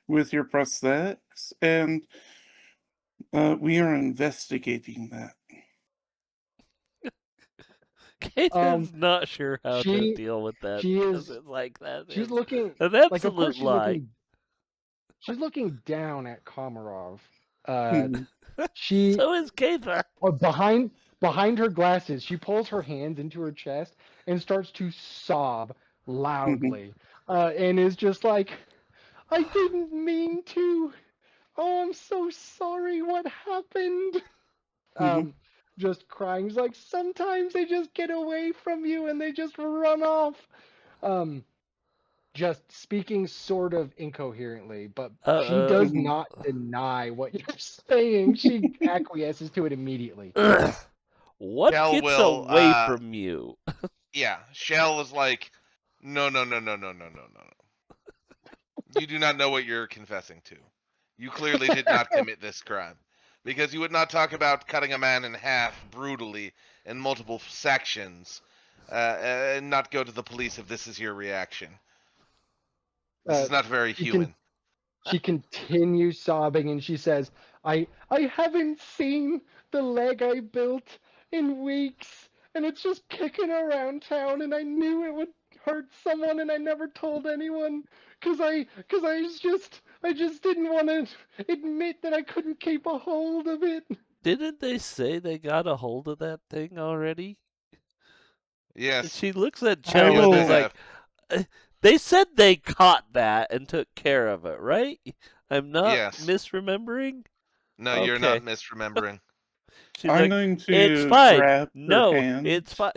with your prosthetics, and we are investigating that. Um, Caytha's not sure how to she deal with that she because is it's like that. she's It's looking an like, of course absolute she's lie. looking down at Komarov. Uh, Mhm. she So is Caytha. behind her glasses, she pulls her hands into her chest and starts to sob Mhm. loudly, and is just like, "I didn't mean to. Oh, I'm so sorry. What happened?" Mhm. Um, just crying. She's like, "Sometimes they just get away from you and they just run off." Um, just speaking sort of incoherently, but she does Mhm. not deny what you're saying. She acquiesces to it immediately. What Chel gets will, away from you? yeah, Chel is like, no, no, no, no, no, no, no, no, no. You do not know what you're confessing to. You clearly did not commit this crime. Because you would not talk about cutting a man in half brutally in multiple sections and not go to the police if this is your reaction. This Uh, is not very she can human. she continues sobbing and she says, I haven't seen the leg I built in weeks, and it's just kicking around town, and I knew it would hurt someone, and I never told anyone because I just didn't want to admit that I couldn't keep a hold of it. Didn't they say they got a hold of that thing already? And Yes, she looks at I Chel and they is will. like, have. They said they caught that and took care of it, right? I'm not Yes. misremembering? No, you're not Okay. misremembering. She's I'm like, going it's to fine. grab her No, hand it's fine.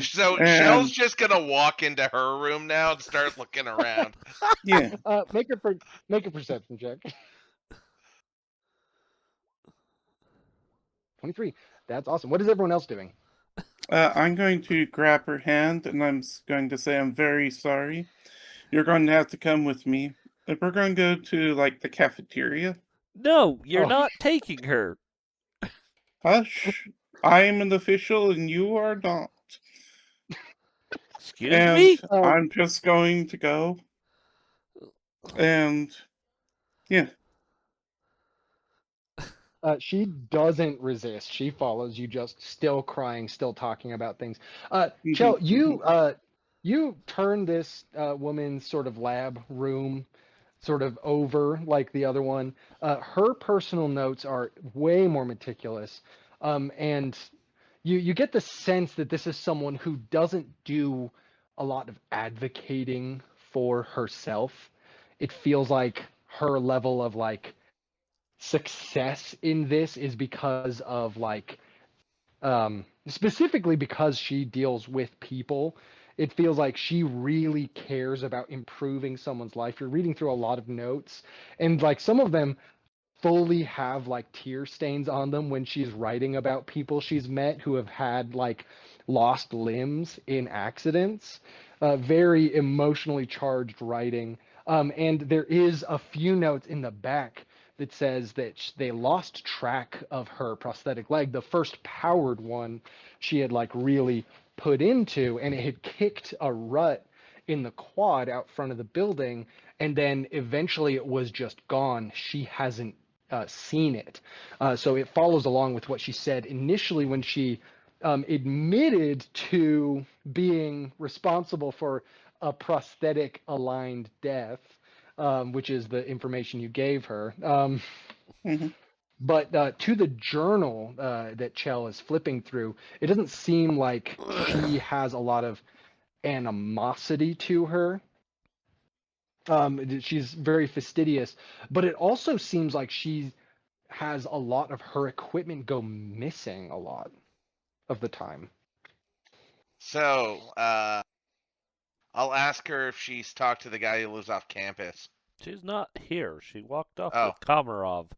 So Chel's and just gonna walk into her room now and start looking around. yeah, Make a perception check. 23. That's awesome. What is everyone else doing? I'm going to grab her hand and going to say I'm very sorry. You're going to have to come with me. And we're going to go to like the cafeteria. No, you're Oh, not taking her. Hush! I am an official and you are not. Excuse And me? uh, I'm just going to go. And yeah. she doesn't resist. She follows you, just still crying, still talking about things. Mhm. Chel, you turn this woman's sort of lab room sort of over like the other one. Her personal notes are way more meticulous, and you get the sense that this is someone who doesn't do a lot of advocating for herself. It feels like her level of like success in this is because of like specifically because she deals with people. It feels like she really cares about improving someone's life. You're reading through a lot of notes, and like some of them fully have like tear stains on them when she's writing about people she's met who have had like lost limbs in accidents. Very emotionally charged writing. And there is a few notes in the back that says that they lost track of her prosthetic leg, the first powered one she had like really put into, and it had kicked a rut in the quad out front of the building, and then eventually it was just gone. She hasn't seen it. So it follows along with what she said initially when she admitted to being responsible for a prosthetic aligned death, which is the information you gave her. Hmm. But to the journal that Chel is flipping through, it doesn't seem like she has a lot of animosity to her. She's very fastidious, but it also seems like she has a lot of her equipment go missing a lot of the time. So, I'll ask her if she's talked to the guy who lives off campus. She's not here. She walked off Oh, with Komarov.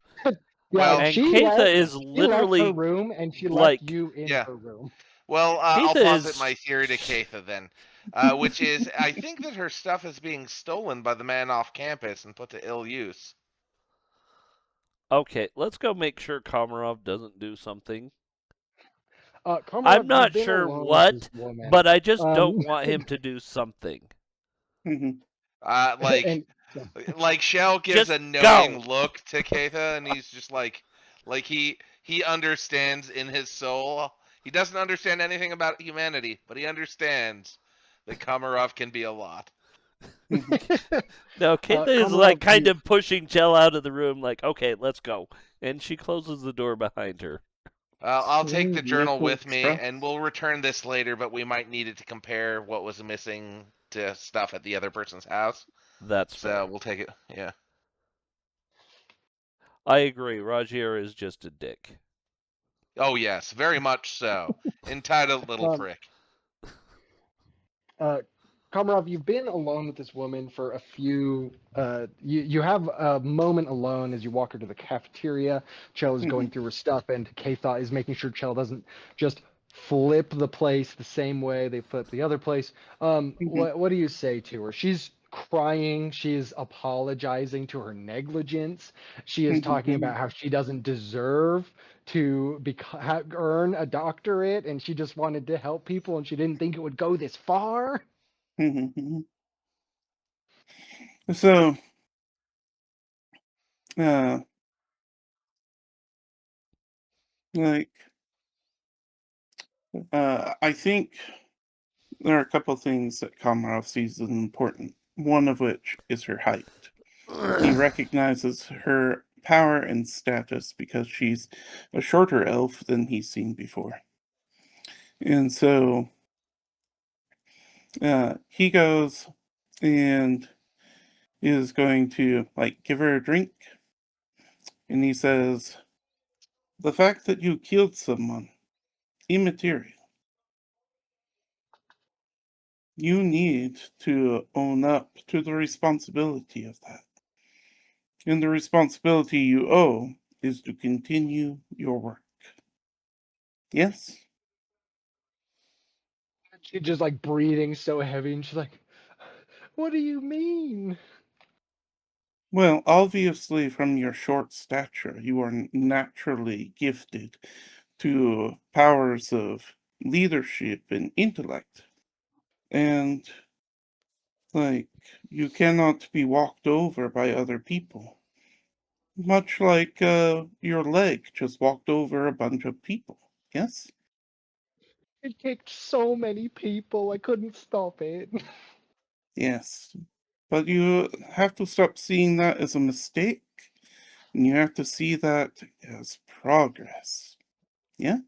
Yeah, well, And she Caytha left. is She left her literally room and she left like you in yeah. her room. Well, I'll Caytha posit my is theory to Caytha then, which is I think that her stuff is being stolen by the man off campus and put to ill use. okay. Let's go make sure Komarov doesn't do something. I'm Komarov, you've not been sure alone with this what, woman. but I just Um, don't want him to do something. Hmm. Uh, like, and like Chel gives Just a knowing go. look to Caytha, and he's just like he understands in his soul. He doesn't understand anything about humanity, but he understands that Komarov can be a lot. Hmm. No, Caytha is like Komarov, kind you of pushing Chel out of the room, like, okay, let's go. And she closes the door behind her. I'll take the journal Little with me, and trust. we'll return this later. But we might need it to compare what was missing to stuff at the other person's house. That's So fair. we'll take it. Yeah. I agree. Rogier is just a dick. Oh yes, very much so. Entitled little um, prick. uh, Komarov, you've been alone with this woman for a few. You have a moment alone as you walk her to the cafeteria. Chel is Hmm. going through her stuff, and Caytha is making sure Chel doesn't just flip the place the same way they flip the other place. Hmm. What do you say to her? She's crying. She is apologizing to her negligence. She is talking Hmm. about how she doesn't deserve to earn a doctorate, and she just wanted to help people, and she didn't think it would go this far. Hmm. So, uh, like, I think there are a couple of things that Komarov sees as important. One of which is her height. He recognizes her power and status because she's a shorter elf than he's seen before. And so he goes and is going to like give her a drink, and he says, "The fact that you killed someone, immaterial. You need to own up to the responsibility of that. And the responsibility you owe is to continue your work. Yes?" She's just like breathing so heavy, and she's like, "What do you mean?" Well, obviously, from your short stature, you are naturally gifted to powers of leadership and intellect. And, like, you cannot be walked over by other people. Much like your leg just walked over a bunch of people. Yes? It kicked so many people, I couldn't stop it. Yes. But you have to stop seeing that as a mistake, and you have to see that as progress. Yeah?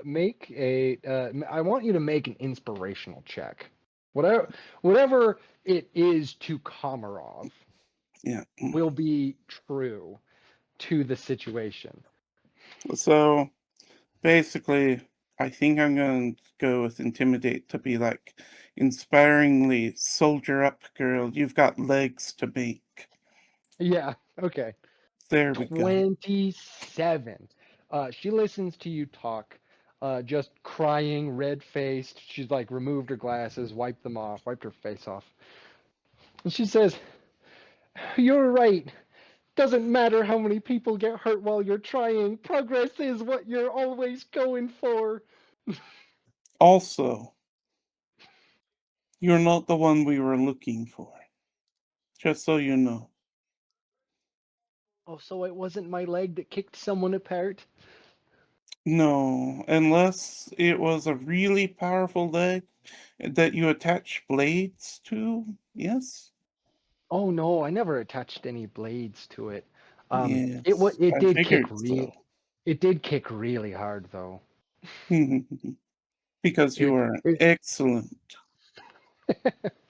Make a. I want you to make an inspirational check. Whatever it is to Komarov Yeah. will be true to the situation. So, basically, I think I'm going to go with Intimidate to be like, inspiringly, soldier up, girl. You've got legs to make. Yeah. Okay. There we go. 27. She listens to you talk, just crying, red faced. She's like removed her glasses, wiped them off, wiped her face off. And she says, "You're right. Doesn't matter how many people get hurt while you're trying. Progress is what you're always going for." Also, you're not the one we were looking for. Just so you know. Oh, so it wasn't my leg that kicked someone apart? No, unless it was a really powerful leg that you attach blades to, yes? Oh no, I never attached any blades to it. Yes, It I did kick figured so. it did kick really hard though. Because you It, are it excellent.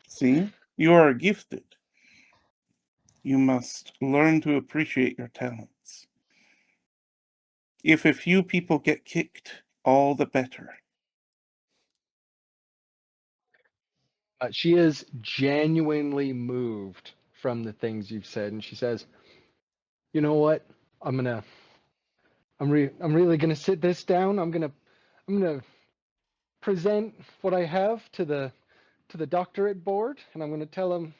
See? You are gifted. You must learn to appreciate your talents. If a few people get kicked, all the better. She is genuinely moved from the things you've said, and she says, "You know what? I'm gonna, I'm really gonna sit this down. I'm gonna present what I have to the doctorate board, and I'm gonna tell them,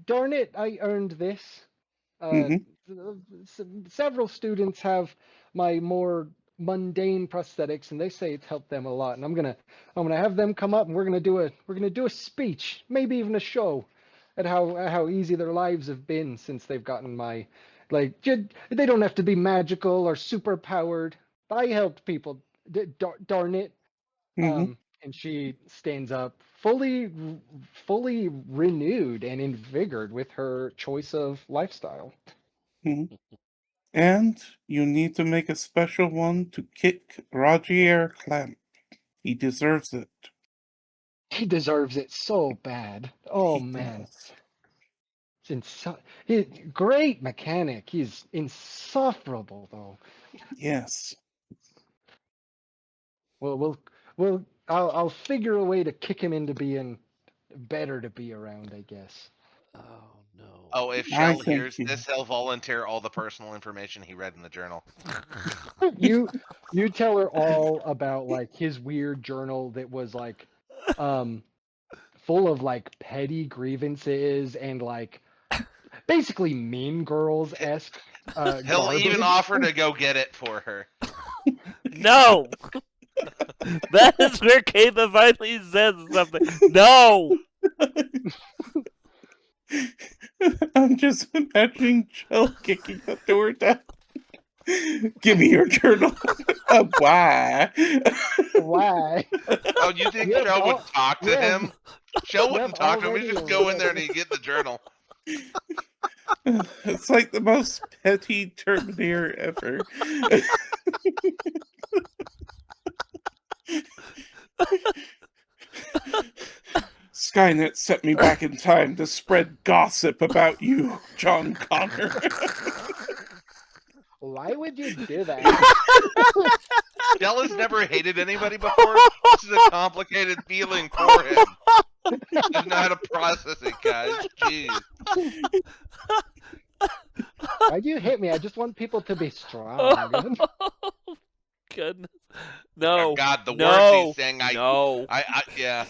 darn it, I earned this. Uh, Mm-hmm, Several students have my more mundane prosthetics, and they say it's helped them a lot. And I'm gonna have them come up, and we're gonna do a speech, maybe even a show, at how easy their lives have been since they've gotten my, like, they don't have to be magical or super powered. I helped people. Darn it. mm-hmm, And she stands up, fully renewed and invigorated with her choice of lifestyle. mm-hmm. And you need to make a special one to kick Rogier Clamp. He deserves it. He deserves it so bad. Oh He man, does. great mechanic. He's insufferable though. Yes. Well, I'll figure a way to kick him into being better to be around, I guess. Oh no. Oh, if I Chel think hears you. this, he'll volunteer all the personal information he read in the journal. you you tell her all about like his weird journal that was like um full of like petty grievances and like basically mean girls esque He'll even garbage. offer to go get it for her. No! That is where Caytha finally says something. No! I'm just imagining Chel kicking the door down. Give me your journal. Why? Why? Oh, you think You have Chel would all talk to you have him? Chel you have wouldn't talk to him. He'd already just go in there read. and he'd get the journal. It's like the most petty Terminator ever. Skynet set me back in time to spread gossip about you, John Connor. Why would you do that? Chel has never hated anybody before. This is a complicated feeling for him. Doesn't know how to process it, guys. Jeez. Why'd you hit me? I just want people to be strong. Oh, goodness. Oh, No. God, the words No. he's saying, No. yeah.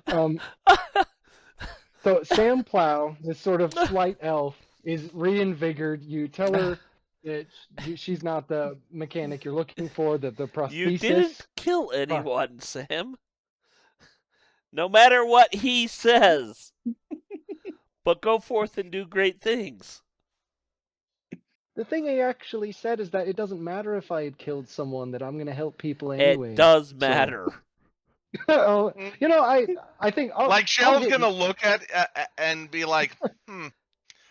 um So Sam Plow, this sort of slight elf, is reinvigorated. You tell her that she's not the mechanic you're looking for, the You prosthesis. didn't kill anyone, Sam. No matter what he says. But go forth and do great things. The thing he actually said is that it doesn't matter if I had killed someone, that I'm going to help people It anyway. does So, matter. Oh, Mm. you know, I think I'll Chel's get gonna look at and be like,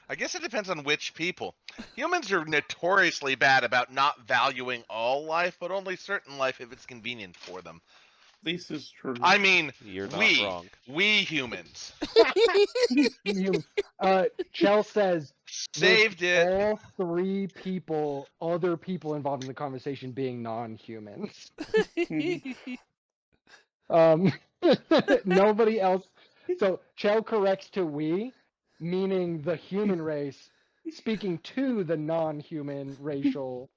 I guess it depends on which people. Humans are notoriously bad about not valuing all life, but only certain life if it's convenient for them. This is true. I mean, You're not we wrong. humans human. Chel says with saved it. all three people, other people involved in the conversation being non-humans. Um, nobody else. So Chel corrects to we, meaning the human race, speaking to the non-human racial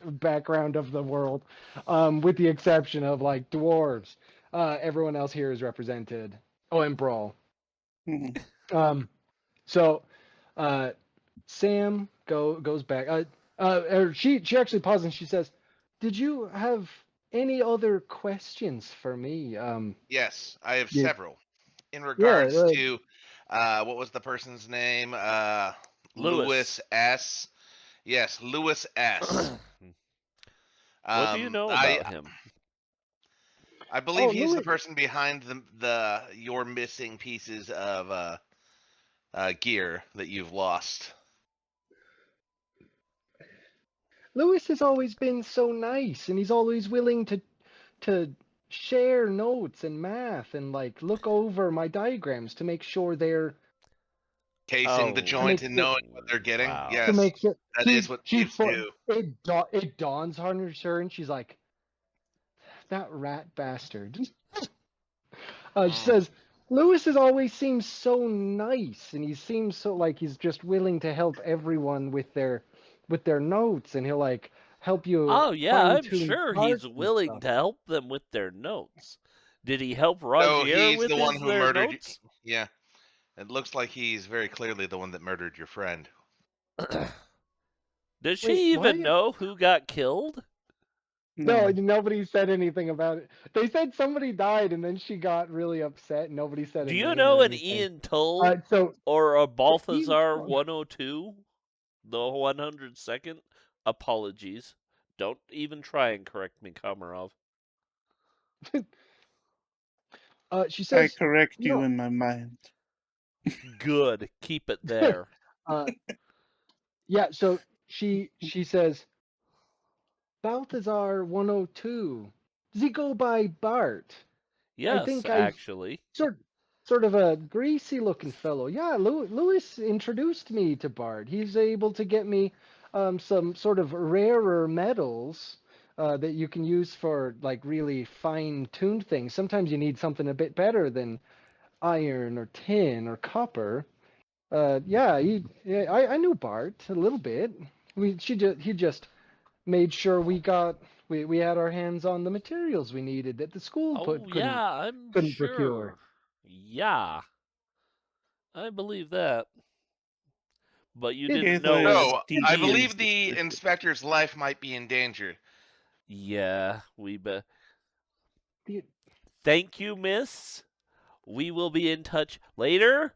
background of the world, with the exception of like dwarves. Everyone else here is represented. Oh, and Brawl. Mhm. Um, so Sam goes back. Or she actually pauses and she says, "Did you have any other questions for me?" Yes, I have Yeah, several. In yeah. regards to what was the person's name? Lewis. Lewis S. Yes, Lewis S. What do you know about him? I believe Oh, he's the Louis. person behind the your missing pieces of gear that you've lost. Lewis has always been so nice, and he's always willing to share notes and math and like look over my diagrams to make sure they're Casing the Oh, to joint make and sure knowing what they're getting. to wow. Yes, make sure that is what thieves do. it dawns on her and she's like, that rat bastard. She Mm. says, Lewis has always seemed so nice, and he seems so like he's just willing to help everyone with their notes, and he'll like help you Oh, yeah, fine I'm tune sure he's parts and willing stuff. to help them with their notes. Did he help So Rogier he's with the one who their murdered. notes? Yeah, it looks like he's very clearly the one that murdered your friend. Does Wait, she what? even know who got killed? No, No. nobody said anything about it. They said somebody died, and then she got really upset. And nobody said a Do you name or know an anything. Ian Thull So or a Ian Balthazar Thull- 102? The 102nd? Apologies. Don't even try and correct me, Komarov. she I says, correct you you know, in my mind. Good. Keep it there. uh, yeah. So she says, Balthazar 102. Does he go by Bart? I Yes, think I've actually. sort of a greasy looking fellow. Yeah, Lewis introduced me to Bart. He's able to get me some sort of rarer metals that you can use for like really fine tuned things. Sometimes you need something a bit better than iron or tin or copper. I knew Bart a little bit. He just made sure we had our hands on the materials we needed that the school Oh, couldn't yeah, I'm procure. sure. Yeah, I believe that. But you It, didn't Caytha know is his So I deeply Ian. believe the suspicious. inspector's life might be in danger. Yeah, we be. it, Thank you, miss. We will be in touch later.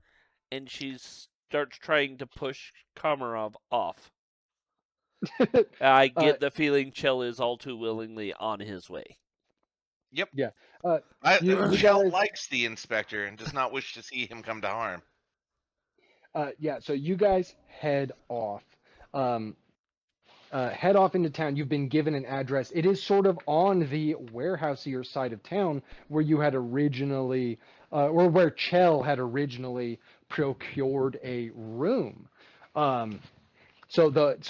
And she starts trying to push Komarov off. I uh, get the feeling Chel is all too willingly on his way. Yep. yeah. Uh, you Chell guys. likes the inspector and does not wish to see him come to harm. Yeah. So you guys head off. Um, head off into town. You've been given an address. It is sort of on the warehouseier side of town where you had originally, or where Chell had originally procured a room. Um, so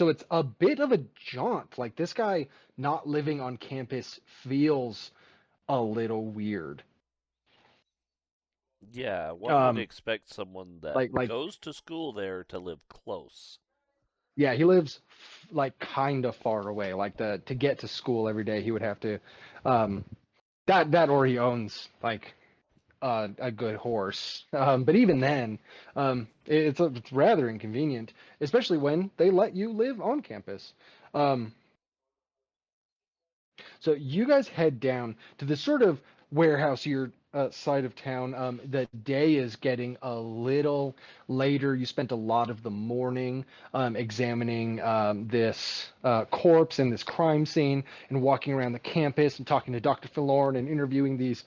it's a bit of a jaunt. Like this guy not living on campus feels a little weird. Yeah, one would Um, expect someone that like goes to school there to live close. yeah, he lives like kind of far away. Like the to get to school every day, he would have to um, that or he owns like a good horse. But even then, it's rather inconvenient, especially when they let you live on campus. Um, So you guys head down to this sort of warehouse your side of town. The day is getting a little later. You spent a lot of the morning examining this corpse and this crime scene, and walking around the campus and talking to Dr. Filorn and interviewing these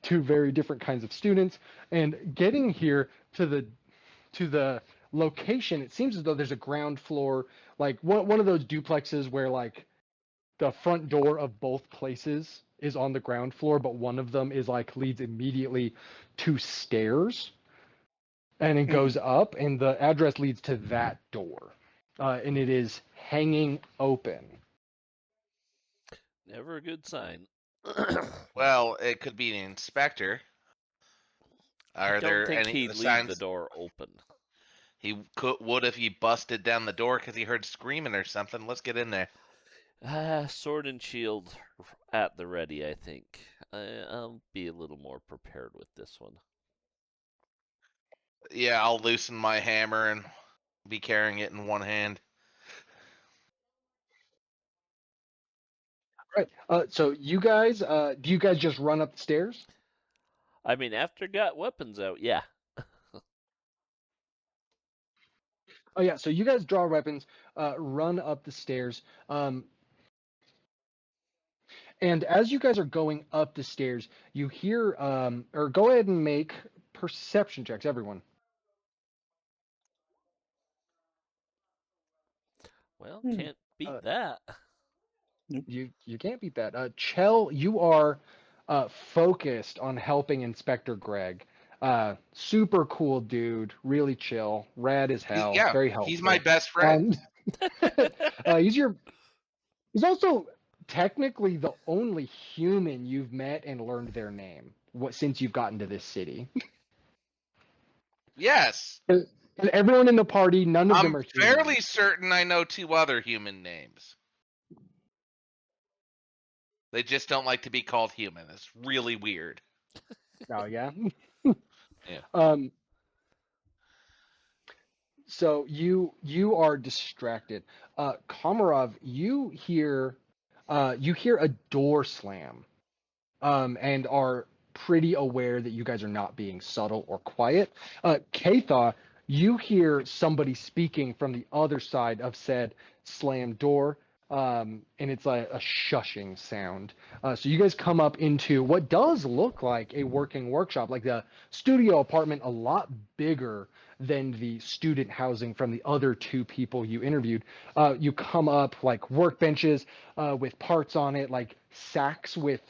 two very different kinds of students. And getting here to the location, it seems as though there's a ground floor, like one of those duplexes where like the front door of both places is on the ground floor, but one of them is like leads immediately to stairs, and it goes up, and the address leads to that door, and it is hanging open. Never a good sign. Well, it could be an inspector. I Are don't there think any he'd the leave signs? the door open. He would if he busted down the door because he heard screaming or something. Let's get in there. Sword and shield at the ready, I think. I'll be a little more prepared with this one. Yeah, I'll loosen my hammer and be carrying it in one hand. Right. So you guys, do you guys just run up the stairs? I mean, after got weapons out, yeah. Oh yeah. So you guys draw weapons, run up the stairs. And as you guys are going up the stairs, you hear, or go ahead and make perception checks, everyone. Well, can't beat that. You can't beat that. Chel, you are focused on helping Inspector Greg. Super cool dude, really chill, rad as hell, Yeah, very helpful. he's my best friend. He's also technically the only human you've met and learned their name since you've gotten to this city. Yes. And everyone in the party, none of them I'm are human. fairly certain I know 2 other human names. They just don't like to be called human. It's really weird. Oh yeah. Yeah. So you are distracted. Komarov, you hear a door slam, and are pretty aware that you guys are not being subtle or quiet. Caytha, you hear somebody speaking from the other side of said slam door, and it's like a shushing sound. So you guys come up into what does look like a working workshop, like the studio apartment, a lot bigger than the student housing from the other two people you interviewed. You come up like workbenches with parts on it, like sacks with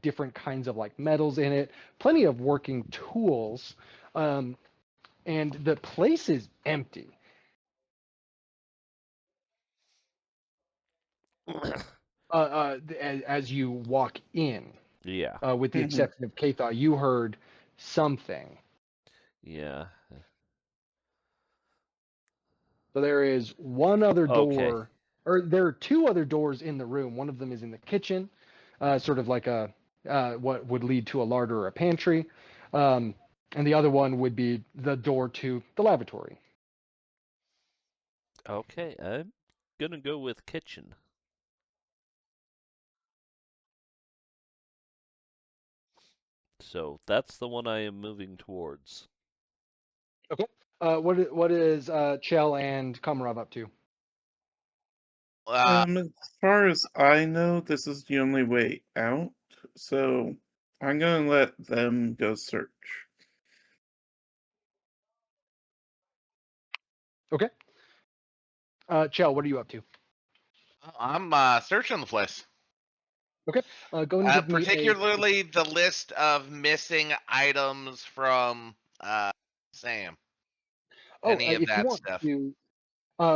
different kinds of like metals in it, plenty of working tools, and the place is empty. As you walk in, Yeah. with the exception of Caytha, you heard something. Yeah. So there is one other Okay. door, or there are two other doors in the room. One of them is in the kitchen, sort of like a what would lead to a larder or a pantry, and the other one would be the door to the lavatory. Okay, I'm gonna go with kitchen. So that's the one I am moving towards. Okay. What is Chel and Komarov up to? As far as I know, this is the only way out, so I'm gonna let them go search. Okay. Chel, what are you up to? I'm searching the place. Okay. Go and give me Particularly the list of missing items from Sam. Any of if you that want stuff. to,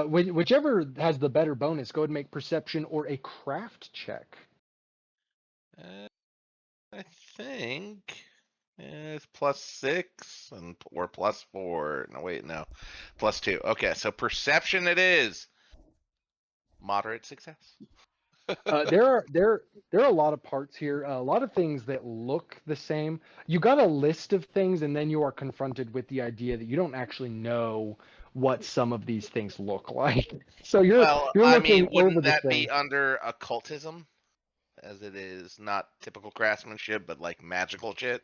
whichever has the better bonus, go ahead and make perception or a craft check. I think it's +6 or +4. No, wait, no, +2. Okay, so perception it is. Moderate success. There are a lot of parts here, a lot of things that look the same. You got a list of things, and then you are confronted with the idea that you don't actually know what some of these things look like. So you're Well, looking over wouldn't the that thing. be under occultism? as it is not typical craftsmanship, but like magical shit.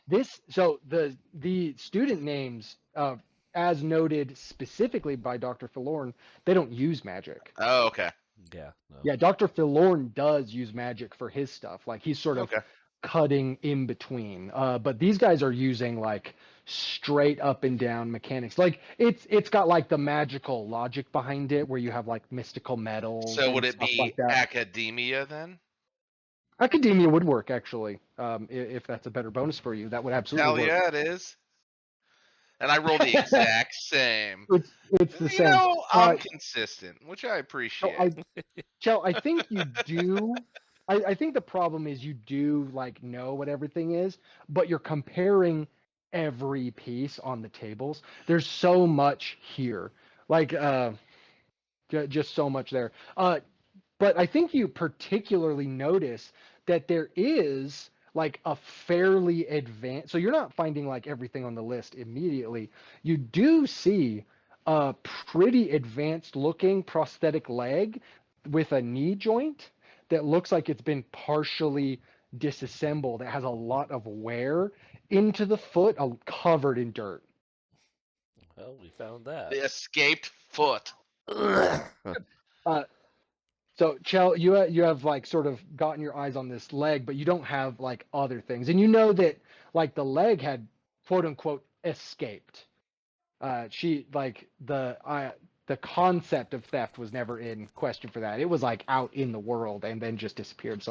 The student names, as noted specifically by Dr. Philorn, they don't use magic. Oh, okay. Yeah. No. Yeah, Dr. Philorn does use magic for his stuff. Like he's sort of Okay. cutting in between. But these guys are using like straight up and down mechanics. Like it's got like the magical logic behind it, where you have like mystical metals So would and it stuff be like that. academia then? Academia would work actually, if that's a better bonus for you. That would absolutely Hell work. yeah, it is. And I roll the exact same. It's the You same. know, I'm consistent, which I So appreciate. Chel, I think you do. I think the problem is you do like know what everything is, but you're comparing every piece on the tables. There's so much here, like just so much there. But I think you particularly notice that there is like a fairly advanced. So you're not finding like everything on the list immediately. You do see a pretty advanced looking prosthetic leg with a knee joint that looks like it's been partially disassembled. It has a lot of wear into the foot, covered in dirt. Well, we found that. The escaped foot. Uh, So, Chel, you have like sort of gotten your eyes on this leg, but you don't have like other things, and you know that like the leg had quote unquote escaped. She like the concept of theft was never in question for that. It was like out in the world and then just disappeared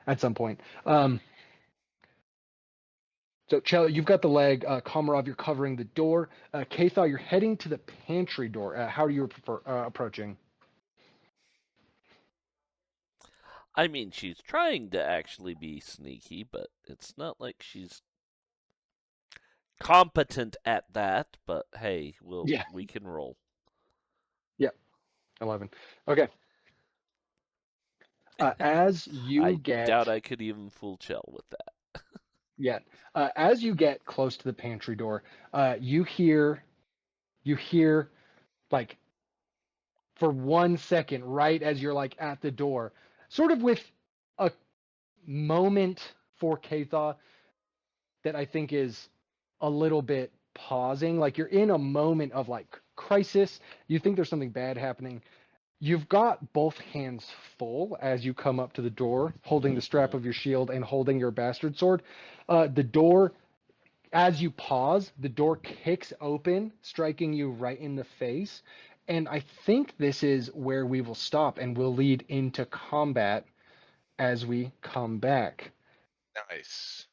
at some point. So, Chel, you've got the leg. Komarov, you're covering the door. Caytha, you're heading to the pantry door. How are you approaching? I mean, she's trying to actually be sneaky, but it's not like she's competent at that. But hey, Yeah. we can roll. Yeah. 11. Okay. As you I doubt get I could even fool Chel with that. Yeah. As you get close to the pantry door, you hear like for 1 second, right as you're like at the door, sort of with a moment for Caytha that I think is a little bit pausing. Like you're in a moment of like crisis. You think there's something bad happening. You've got both hands full as you come up to the door, holding the strap of your shield and holding your bastard sword. The door, as you pause, the door kicks open, striking you right in the face. And I think this is where we will stop and we'll lead into combat as we come back. Nice.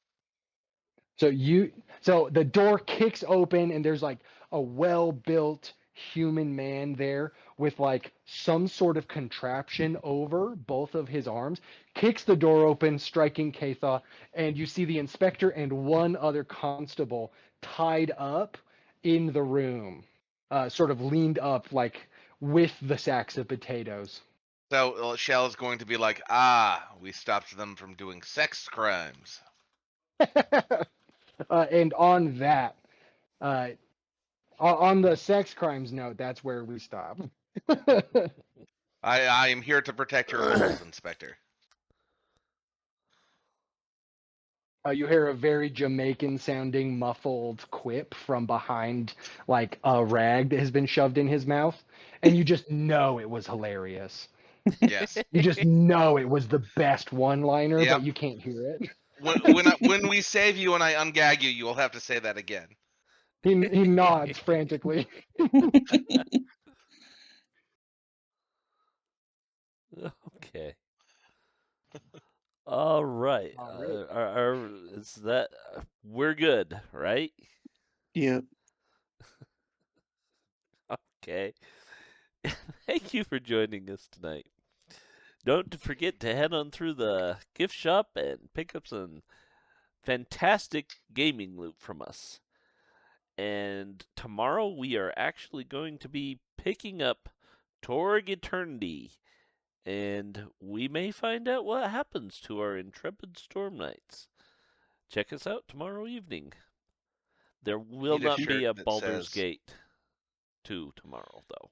So the door kicks open and there's like a well-built human man there with like some sort of contraption over both of his arms, kicks the door open, striking Caytha, and you see the inspector and one other constable tied up in the room, sort of leaned up like with the sacks of potatoes. So Chel is going to be like, we stopped them from doing sex crimes. And on that, uh, on the sex crimes note, that's where we stop. I am here to protect your holes, Inspector. You hear a very Jamaican sounding muffled quip from behind, like a rag that has been shoved in his mouth. And you just know it was hilarious. Yes. You just know it was the best one liner, Yep. but you can't hear it. When we save you and I ungag you, you will have to say that again. He nods frantically. Okay. All right. All right. Is that we're good, right? Yeah. Okay. Thank you for joining us tonight. Don't forget to head on through the gift shop and pick up some fantastic gaming loot from us. And tomorrow we are actually going to be picking up Torg Eternity, and we may find out what happens to our intrepid storm knights. Check us out tomorrow evening. There will Need a not be shirt a that Baldur's says- Gate 2 tomorrow, though.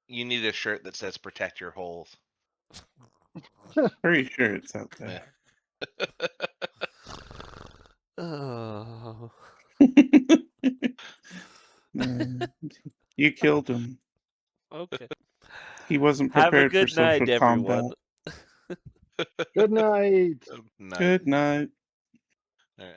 You need a shirt that says "Protect your holes." Pretty sure it's out there. Oh. You killed him. Okay. He wasn't Have a prepared for good night, social everyone. combat. Good night. Night. Good night. All right.